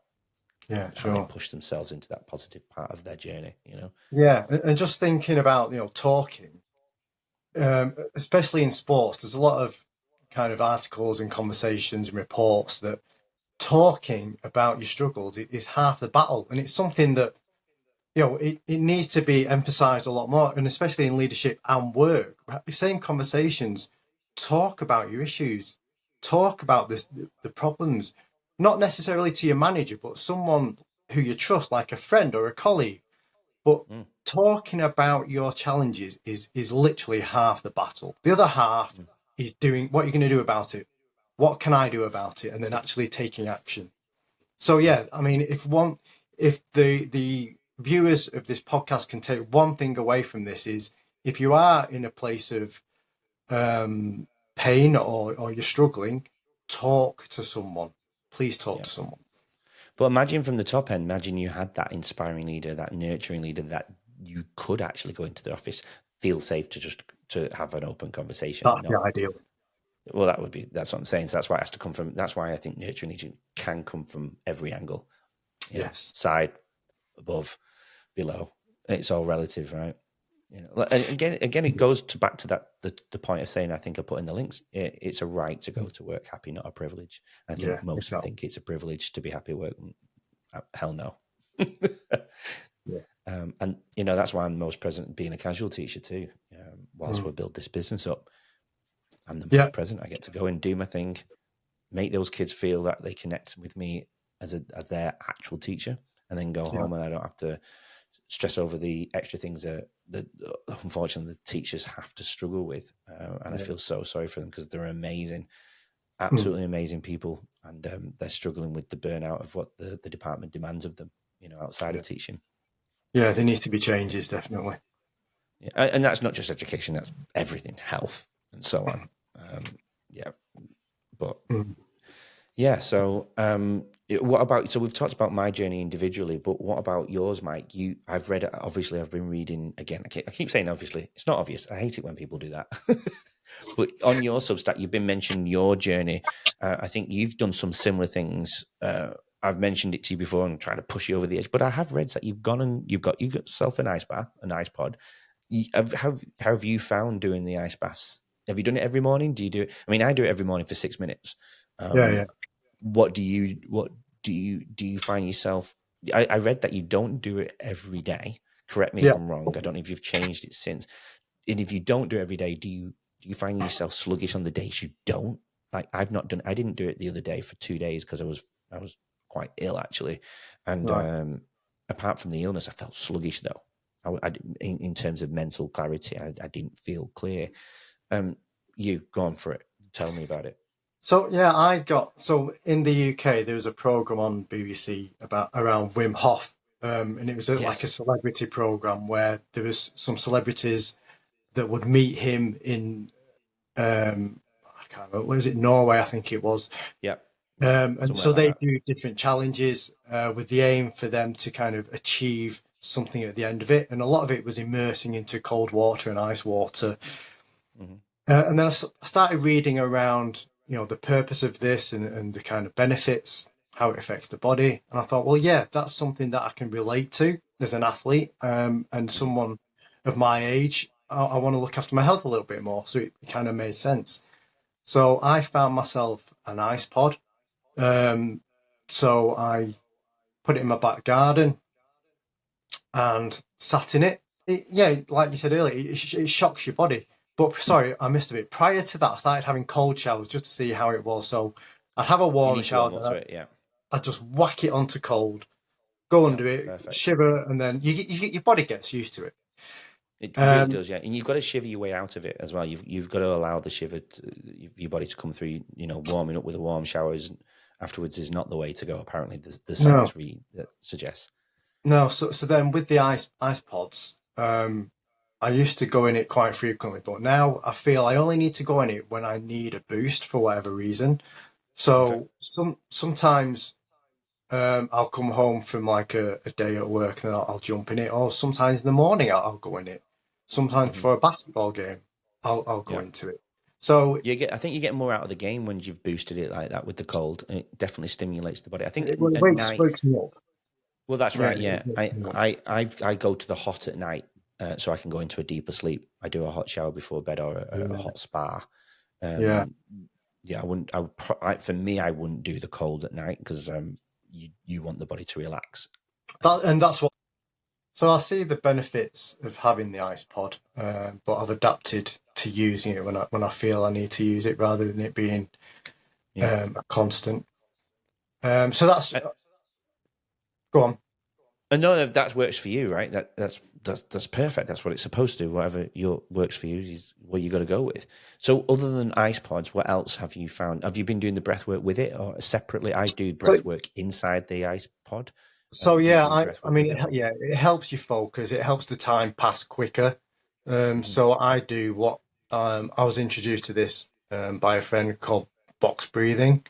Yeah, sure. How they push themselves into that positive part of their journey. Yeah, and just thinking about talking, especially in sports, there's a lot of kind of articles and conversations and reports that talking about your struggles is half the battle, and it's something that it needs to be emphasized a lot more, and especially in leadership and work. The same conversations, talk about your issues, talk about the problems, not necessarily to your manager, but someone who you trust, like a friend or a colleague. But talking about your challenges is literally half the battle. The other half is doing what you're going to do about it. What can I do about it? And then actually taking action. So yeah, I mean, if the viewers of this podcast can take one thing away from this is if you are in a place of pain or you're struggling, talk to someone. Please talk to someone. But imagine from the top end, imagine you had that inspiring leader, that nurturing leader that you could actually go into the office, feel safe to have an open conversation. That'd be ideal. Well, that's what I'm saying. So that's why it has to come from, that's why I think nurturing leadership can come from every angle. Yes. Side, above, below. It's all relative, right? And again, it goes back to that the point of saying, I think I put in the links, it's a right to go to work happy, not a privilege. I think most think it's a privilege to be happy at work. Hell no. And that's why I'm most present being a casual teacher too. Whilst we build this business up, I'm the most present. I get to go and do my thing, make those kids feel that they connect with me as their actual teacher, and then go home, and I don't have to stress over the extra things that unfortunately the teachers have to struggle with. And I feel so sorry for them because they're amazing, absolutely amazing people, and they're struggling with the burnout of what the department demands of them, outside of teaching. Yeah, there needs to be changes, definitely. Yeah, and that's not just education; that's everything, health and so on. So what about? So we've talked about my journey individually, but what about yours, Mike? I've been reading again. I keep saying obviously, it's not obvious. I hate it when people do that. But on your Substack, you've been mentioning your journey. I think you've done some similar things. I've mentioned it to you before and trying to push you over the edge, but I have read that you've got yourself an ice bath, an ice pod. How have you found doing the ice baths? Have you done it every morning? Do you do it? I mean, I do it every morning for 6 minutes. What do you find yourself? I read that you don't do it every day. Correct me if I'm wrong. I don't know if you've changed it since. And if you don't do it every day, do you find yourself sluggish on the days you don't? Like I didn't do it the other day for 2 days because I was quite ill actually, and apart from the illness, I felt sluggish though. In terms of mental clarity, I didn't feel clear. You go on for it. Tell me about it. So in the UK there was a program on BBC around Wim Hof, and it was like a celebrity program where there was some celebrities that would meet him in I can't remember, was it Norway? I think it was. Yeah. And so they do different challenges with the aim for them to kind of achieve something at the end of it, and a lot of it was immersing into cold water and ice water. And then I started reading around, the purpose of this and the kind of benefits, how it affects the body. And I thought, well, yeah, that's something that I can relate to as an athlete and someone of my age. I want to look after my health a little bit more. So it kind of made sense. So I found myself an ice pod. So I put it in my back garden and sat in it. Like you said earlier, it shocks your body. But sorry, I missed a bit. Prior to that, I started having cold showers just to see how it was. So I'd have a warm shower. I'd just whack it onto cold, go under it, perfect. Shiver, and then your body gets used to it. It really does, yeah. And you've got to shiver your way out of it as well. You've got to allow the shiver, your body to come through. Warming up with a warm shower afterwards is not the way to go. Apparently, the science that suggests. No, so then with the ice pods, I used to go in it quite frequently, but now I feel I only need to go in it when I need a boost for whatever reason. So sometimes I'll come home from like a day at work and I'll jump in it, or sometimes in the morning I'll go in it. Sometimes before a basketball game, I'll go into it. So I think you get more out of the game when you've boosted it like that with the cold. It definitely stimulates the body. I think it wakes me up. Well, that's right. Yeah, I go to the hot at night. So I can go into a deeper sleep. I do a hot shower before bed or a hot spa. I wouldn't. For me, I wouldn't do the cold at night because you want the body to relax. That's what. So I see the benefits of having the ice pod, but I've adapted to using it when I feel I need to use it rather than it being Yeah. a constant. So that's go on. And no, if that works for you, right? That's perfect. That's what it's supposed to do. Whatever your works for you is what you got to go with. So, other than ice pods, what else have you found? Have you been doing the breath work with it or separately? I do So breath work inside the ice pod. Do you yeah, do breath I work mean, with it? Or? yeah, it helps you focus. It helps the time pass quicker. Mhm. So I do what I was introduced to this by a friend called box breathing.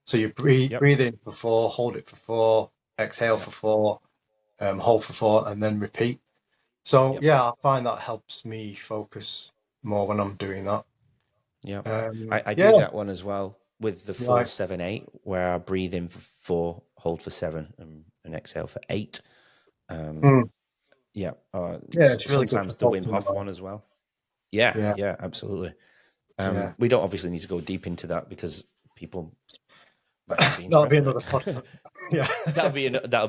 So you Yep. breathe in for 4, hold it for 4, exhale Yep. for 4, hold for 4, and then repeat. So Yep. yeah, I find that helps me focus more when I'm doing that. Yep. I Yeah, do that one as well with the full right. 7-8, where I breathe in for 4, hold for 7, and exhale for 8. Um, Mm. yeah. Yeah, it's really good for Sometimes the Wim focusing the Hof mind. one as well. Yeah. Yeah, Yeah. Absolutely. yeah. We don't obviously need to go deep into that because people might not be into That'll be breath another work. podcast. Yeah, That'll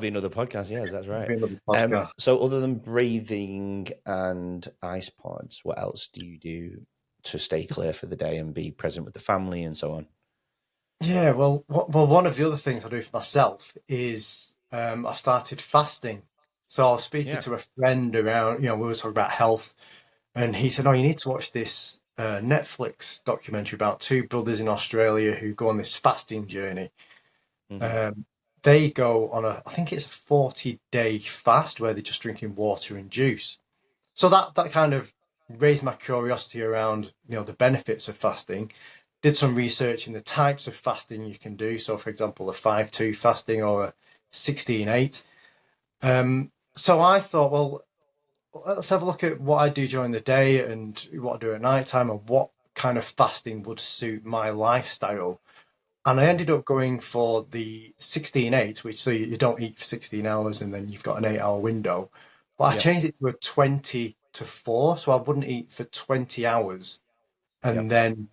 be another podcast. Yes, that's that'll right. be another podcast. So other than breathing and ice pods, what else do you do to stay clear for the day and be present with the family and so on? Yeah, well, one of the other things I do for myself is I've started fasting. So I was speaking Yeah. to a friend around, we were talking about health, and he said, "Oh, you need to watch this Netflix documentary about two brothers in Australia who go on this fasting journey. Hmm. Um, they go on I think it's a 40-day fast where they're just drinking water and juice. So that kind of raised my curiosity around, the benefits of fasting. Did some research in the types of fasting you can do. So, for example, a 5-2 fasting or a 16-8. So I thought, well, let's have a look at what I do during the day and what I do at night time and what kind of fasting would suit my lifestyle. And I Hmm. ended up going for the 16-8, which so you don't eat for 16 hours and then you've got an 8-hour window. But I Yep. changed it to a 20 to 4, so I wouldn't eat for 20 hours and Yep.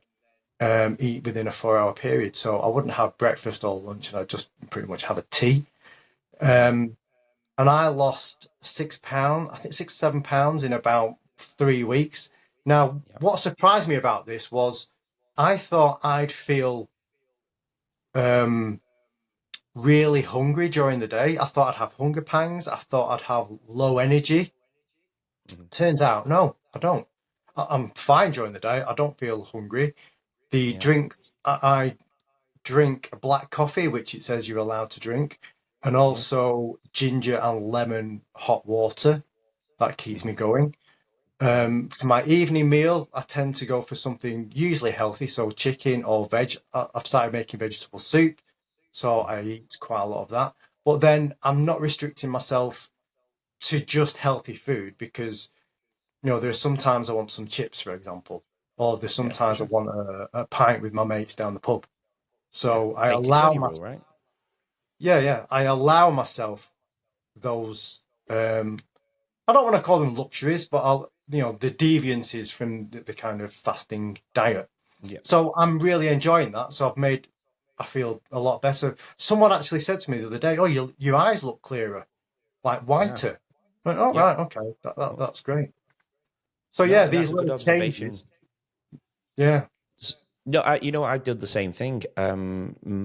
then eat within a 4-hour period. So I wouldn't have breakfast or lunch and I'd just pretty much have a tea. Hmm. Um, and I lost £6, I think 6, 7 pounds in about 3 weeks. Now, Yep. what surprised me about this was I thought I'd feel um, really hungry during the day. I thought I'd have hunger pangs. I thought I'd have low energy. Hmm. Turns out, no, I don't. I'm fine during the day. I don't feel hungry. The Yeah. drinks, I drink black coffee, which it says you're allowed to drink, and Yeah. also ginger and lemon hot water. That keeps Hmm. me going. Yeah. For my evening meal, I tend to go for something usually healthy, so chicken or veg. I've started making vegetable soup, so Hmm. I eat quite a lot of that. But then I'm not restricting myself to just healthy food because there's sometimes I want some chips, for example, or there's Yeah. For sometimes I sure. want a pint with my mates down the pub. Yeah. So I allow 80-20 my rule, right? yeah, I allow myself those. I don't want to call them luxuries, but the deviances from the kind of fasting diet. Yeah. So I'm really enjoying that. So I feel a lot better. Someone actually said to me the other day, "Oh, your eyes look clearer, like Yeah. whiter." I went, "Oh, Yep. right, okay, Well, that's great." So no, yeah, and these that's a good little observation. changes. Yeah, No, I did the same thing.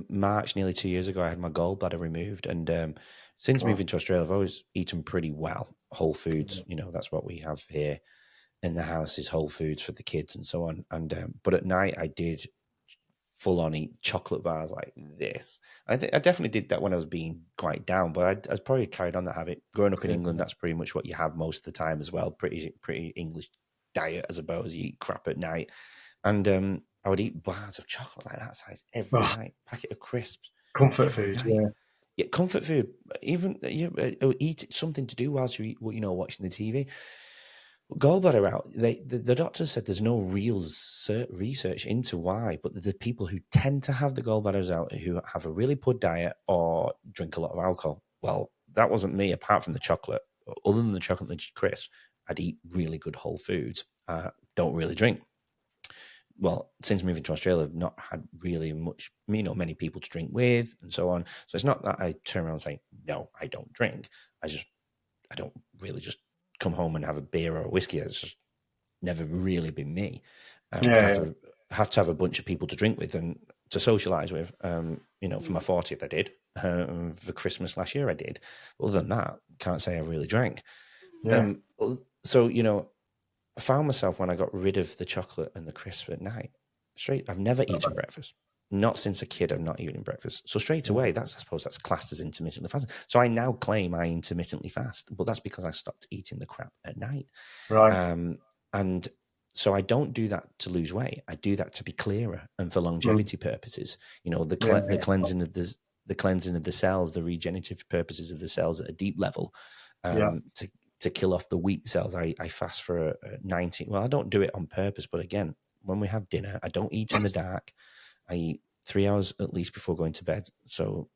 March, nearly 2 years ago, I had my gallbladder removed, and since well, moving to Australia, I've always eaten pretty well. Whole foods, that's what we have here in the house is whole foods for the kids and so on. And but at night, I did full on eat chocolate bars like this. I think I definitely did that when I was being quite down, but I probably carried on that habit. Growing up in yeah, England, that's pretty much what you have most of the time as well. Pretty English diet, I suppose. You eat crap at night, and I would eat bars of chocolate like that size every oh, night, packet of crisps comfort every food. night. Yeah, Yeah, comfort food. Even eat something to do whilst you eat, watching the TV. Gallbladder out. The doctor said there's no real research into why, but the people who tend to have the gallbladders out who have a really poor diet or drink a lot of alcohol. Well, that wasn't me. Apart from the chocolate, other than the chocolate and crisps, I'd eat really good whole foods. Don't really drink. Well, since moving to Australia, I've not had really much, many people to drink with and so on. So it's not that I turn around and say, no, I don't drink. I don't really just come home and have a beer or a whiskey. It's just never really been me. yeah, Have to have a bunch of people to drink with, and to socialize with. For my 40th, I did. For Christmas last year, I did. Other than that, can't say I really drank. Yeah. So, I found myself when I got rid of the chocolate and the crisp at night, I've never eaten breakfast. Not since a kid, I'm not eating breakfast. So straight away, I suppose that's classed as intermittently fasting. So I now claim I intermittently fast, but that's because I stopped eating the crap at night. Right. And so I don't do that to lose weight. I do that to be clearer and for longevity purposes. The cleansing of the cleansing of the cells, the regenerative purposes of the cells at a deep level, to kill off the weak cells. I fast for 19. Well, I don't do it on purpose, but again, when we have dinner, I don't eat in the dark. I eat 3 hours at least before going to bed. So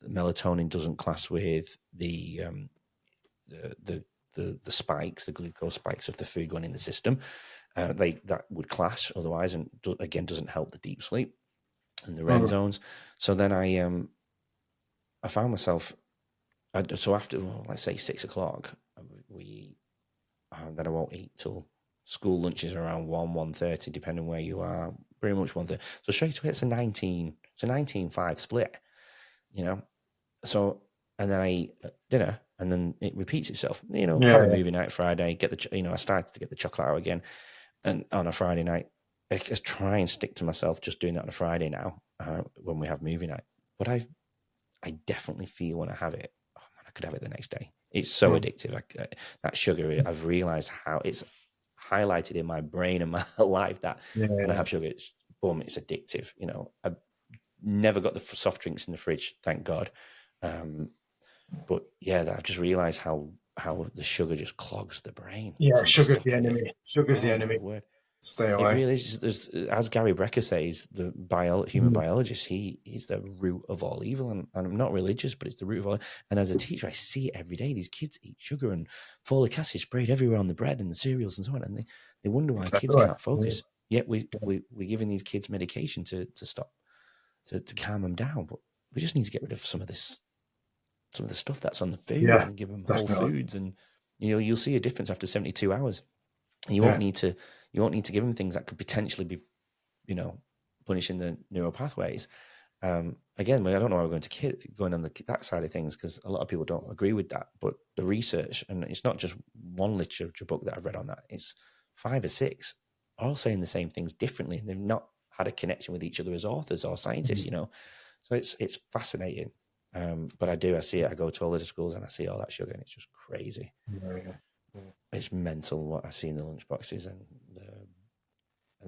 melatonin doesn't clash with the spikes, the glucose spikes of the food going in the system. That would clash otherwise, and again doesn't help the deep sleep and the REM zones. So then I found myself. So after, let's say 6 o'clock, we eat. Then I won't eat till school lunches around 1:30, depending where you are. Pretty much 1:30. So straight away, it's a 19-5 split. So, and then I eat dinner, and then it repeats itself. Have a movie night Friday. I started to get the chocolate out again, and on a Friday night, I just try and stick to myself just doing that on a Friday now when we have movie night. But I definitely feel when I have it, oh man, I could have it the next day. It's so addictive. That sugar, I've realized how it's highlighted in my brain and my life that when I have sugar, it's addictive. I've never got the soft drinks in the fridge, thank God. But yeah, I've just realized how the sugar just clogs the brain. Yeah, sugar's the enemy. Sugar's the enemy. Stay away. It really is. As Gary Brecker says, the human biologist, he's the root of all evil. And I'm not religious, but it's the root of all. And as a teacher, I see it every day. These kids eat sugar and folic acid sprayed everywhere on the bread and the cereals and so on. And they wonder why kids can't focus. Yet we're giving these kids medication to stop, to calm them down. But we just need to get rid of some of the stuff that's on the foods and give them whole foods. And you'll see a difference after 72 hours. You won't need to give them things that could potentially be, punishing the neural pathways. Again, I don't know why we're going on that side of things, because a lot of people don't agree with that. But the research, and it's not just one literature book that I've read on that; it's 5 or 6, all saying the same things differently, and they've not had a connection with each other as authors or scientists. So it's fascinating. But I see it. I go to all the schools and I see all that sugar, and it's just crazy. It's mental what I see in the lunchboxes and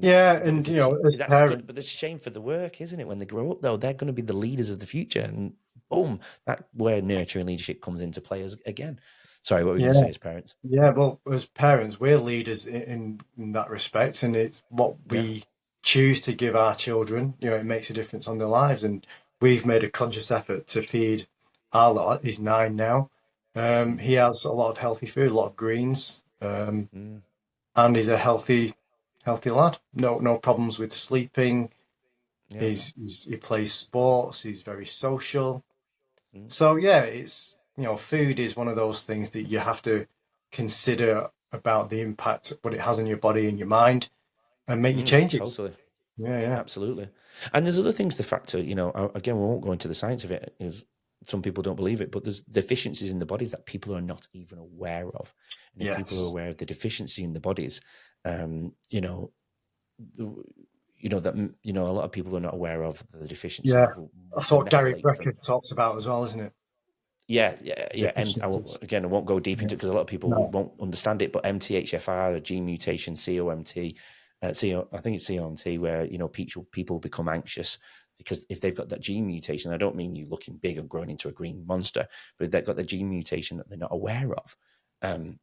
as parents, but it's a shame for the work, isn't it? When they grow up, though, they're going to be the leaders of the future, and boom, that's where nurture and leadership comes into play again. Sorry, what were you going to say as parents? Yeah, well, as parents, we're leaders in that respect, and it's what we choose to give our children. It makes a difference on their lives, and we've made a conscious effort to feed our lad. He's 9 now. He has a lot of healthy food, a lot of greens, and he's a healthy lad. No problems with sleeping. He plays sports. He's very social. So it's food is one of those things that you have to consider about the impact what it has on your body and your mind, and make your changes. Totally. Yeah, absolutely. And there's other things to factor. Again, we won't go into the science of it, is some people don't believe it, but there's deficiencies in the bodies that people are not even aware of. And if people are aware of the deficiency in the bodies, that a lot of people are not aware of the deficiency. That's what Gary Brecker talks about as well, isn't it? Yeah. And I won't go deep into it because a lot of people won't understand it. But MTHFR, a gene mutation, COMT, I think it's COMT, where people become anxious because if they've got that gene mutation, I don't mean you looking big and growing into a green monster, but if they've got the gene mutation that they're not aware of, and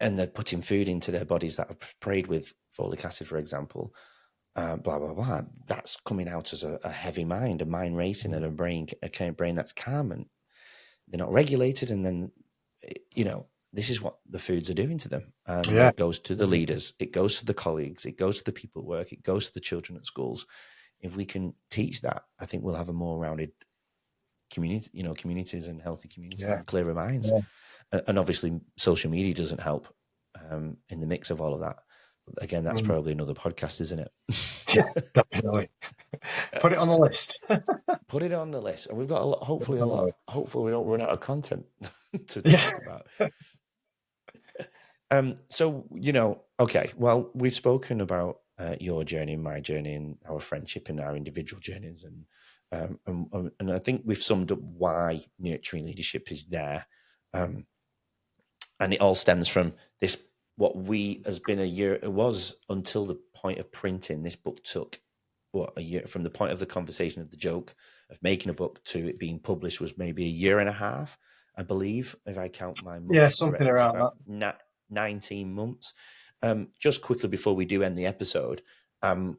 they're putting food into their bodies that are sprayed with folic acid, for example, blah blah blah. That's coming out as a heavy mind, a mind racing, and a brain that's calm, and they're not regulated, and then this is what the foods are doing to them. It goes to the leaders, it goes to the colleagues, it goes to the people at work, it goes to the children at schools. If we can teach that, I think we'll have a more rounded community, communities and healthy communities and clearer minds. And obviously, social media doesn't help in the mix of all of that. But again, that's probably another podcast, isn't it? Yeah, definitely. Put it on the list. Put it on the list, and we've got a lot. Hopefully, a lot. Hopefully, we don't run out of content to Yeah. talk about. So okay. Well, we've spoken about your journey, my journey, and our friendship, and our individual journeys, and I think we've summed up why nurturing leadership is there, and it all stems from this. What we has been a year. It was until the point of printing. This book took a year from the point of the conversation of the joke of making a book to it being published was maybe a year and a half, I believe, if I count my months something correctly, around that. 19 months. Just quickly before we do end the episode, I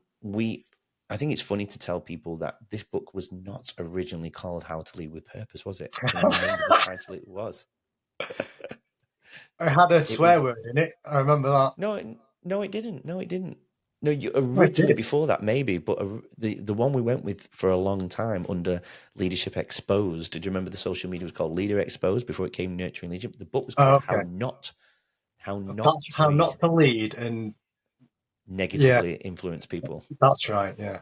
think it's funny to tell people that this book was not originally called How to Lead with Purpose, was it? I remember the title it was. It had a swear word in it. I remember that. No, it didn't. No, it didn't. No, you originally before that maybe, but the one we went with for a long time under Leadership Exposed. Did you remember the social media was called Leader Exposed before it came Nurturing Leadership? The book was called How Not to Lead and negatively influence people. That's right. Yeah.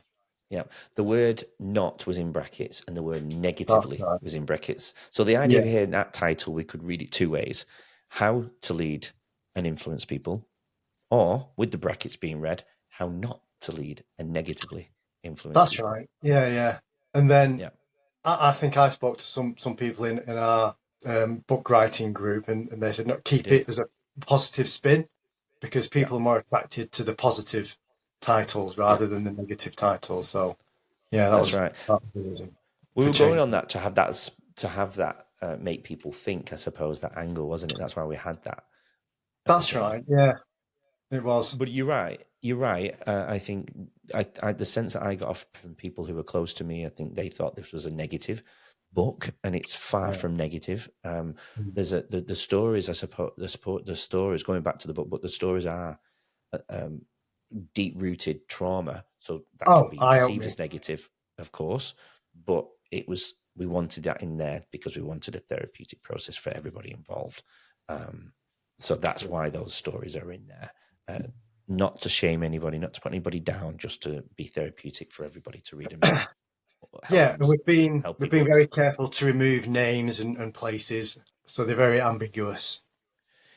Yeah. The word "not" was in brackets, and the word "negatively" was in brackets. So the idea here in that title, we could read it two ways: how to lead and influence people, or with the brackets being read, how not to lead and negatively influence. That's people. right. Yeah. And then I think I spoke to some people in our book writing group, and they said, "No, keep it as a positive spin, because people are more attracted to the positive titles rather than the negative titles." So, that's right. We were going on that to have that make people think. I suppose that angle, wasn't it? That's why we had that. That's right. Yeah. It was. But you're right. I think the sense that I got off from people who were close to me, I think they thought this was a negative book, and it's far from negative. There's the stories, I suppose, the stories going back to the book, but the stories are deep-rooted trauma, so that can be perceived as negative, of course. But we wanted that in there because we wanted a therapeutic process for everybody involved. So that's why those stories are in there. Not to shame anybody, not to put anybody down, just to be therapeutic for everybody to read them. We've been very careful to remove names and places, so they're very ambiguous.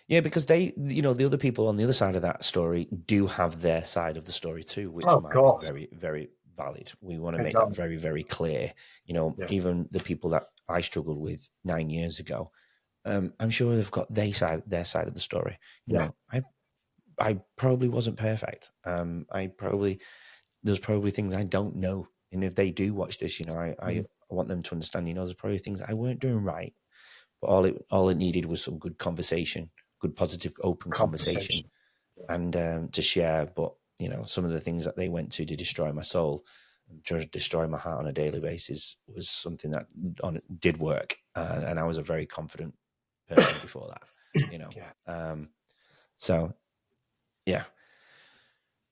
Yeah, because they, the other people on the other side of that story do have their side of the story too, which might be very, very valid. We want to make that very, very clear. Even the people that I struggled with 9 years ago, I'm sure they've got their side of the story. I probably wasn't perfect. There's probably things I don't know. And if they do watch this, I want them to understand, there's probably things I weren't doing right. But all it needed was some good conversation, good, positive, open conversation. And to share. But, some of the things that they went to destroy my soul, to destroy my heart on a daily basis was something that did work. And I was a very confident person before that, So, yeah.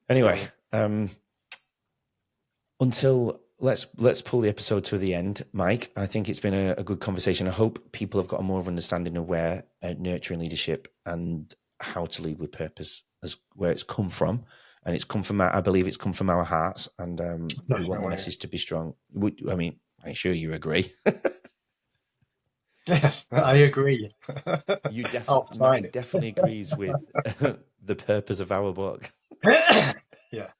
Anyway, until let's pull the episode to the end, Mike. I think it's been a good conversation. I hope people have got a more of an understanding of where nurturing leadership and how to lead with purpose, where it's come from, and it's come from. I believe it's come from our hearts, and we want the message to be strong. I'm sure you agree. Yes, I agree. You definitely agrees with the purpose of our book. Yeah.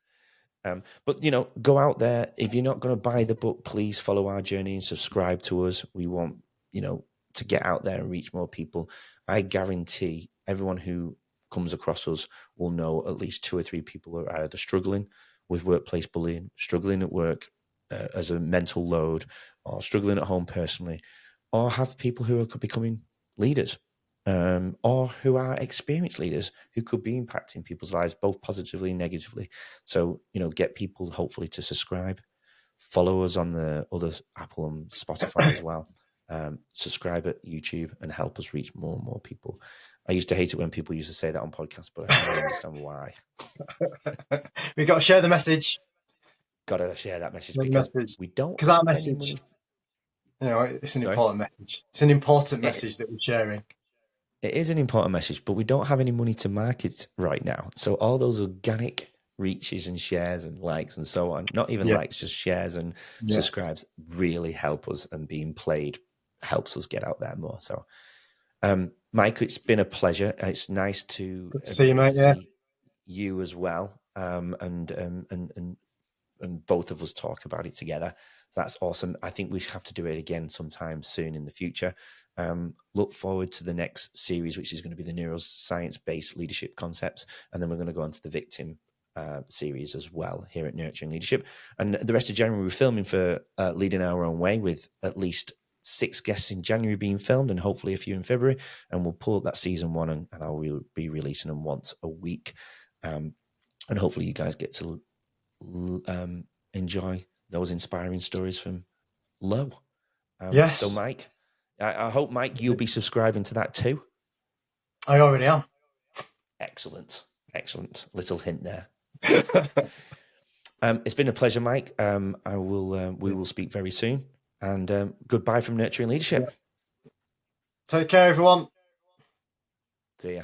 But go out there. If you're not going to buy the book, please follow our journey and subscribe to us. We want to get out there and reach more people. I guarantee everyone who comes across us will know at least 2 or 3 people who are either struggling with workplace bullying, struggling at work as a mental load, or struggling at home personally, or have people who are becoming leaders, or who are experienced leaders who could be impacting people's lives both positively and negatively. So, get people hopefully to subscribe, follow us on the other Apple and Spotify as well. Subscribe at YouTube and help us reach more and more people. I used to hate it when people used to say that on podcasts, but I don't understand why. We've got to share the message. Got to share that message because we don't. Because our message, it's an important message. It's an important message that we're sharing. It is an important message, but we don't have any money to market right now. So all those organic reaches and shares and likes and so on. Not even likes, just shares and subscribes really help us, and being played helps us get out there more. So, Mike, it's been a pleasure. It's nice to see you, mate. See you as well, and both of us talk about it together. So that's awesome. I think we have to do it again sometime soon in the future. Look forward to the next series, which is going to be the neuroscience-based leadership concepts, and then we're going to go on to the victim series as well here at Nurturing Leadership. And the rest of January, we're filming for Leading Our Own Way, with at least 6 guests in January being filmed, and hopefully a few in February. And we'll pull up that season 1, and I'll be releasing them once a week. And hopefully you guys get to enjoy those inspiring stories from Lo. Yes. So, Mike, I hope, Mike, you'll be subscribing to that too. I already am. Excellent. Little hint there. It's been a pleasure, Mike. We will speak very soon. And goodbye from Nurturing Leadership. Take care, everyone. See ya.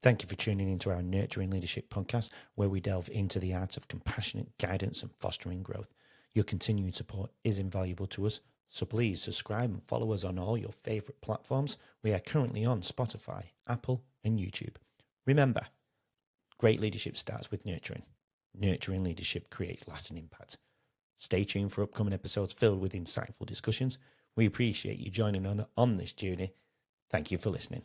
Thank you for tuning into our Nurturing Leadership podcast, where we delve into the art of compassionate guidance and fostering growth. Your continued support is invaluable to us, so please subscribe and follow us on all your favorite platforms. We are currently on Spotify, Apple, and YouTube. Remember, great leadership starts with nurturing. Nurturing leadership creates lasting impact. Stay tuned for upcoming episodes filled with insightful discussions. We appreciate you joining on this journey. Thank you for listening.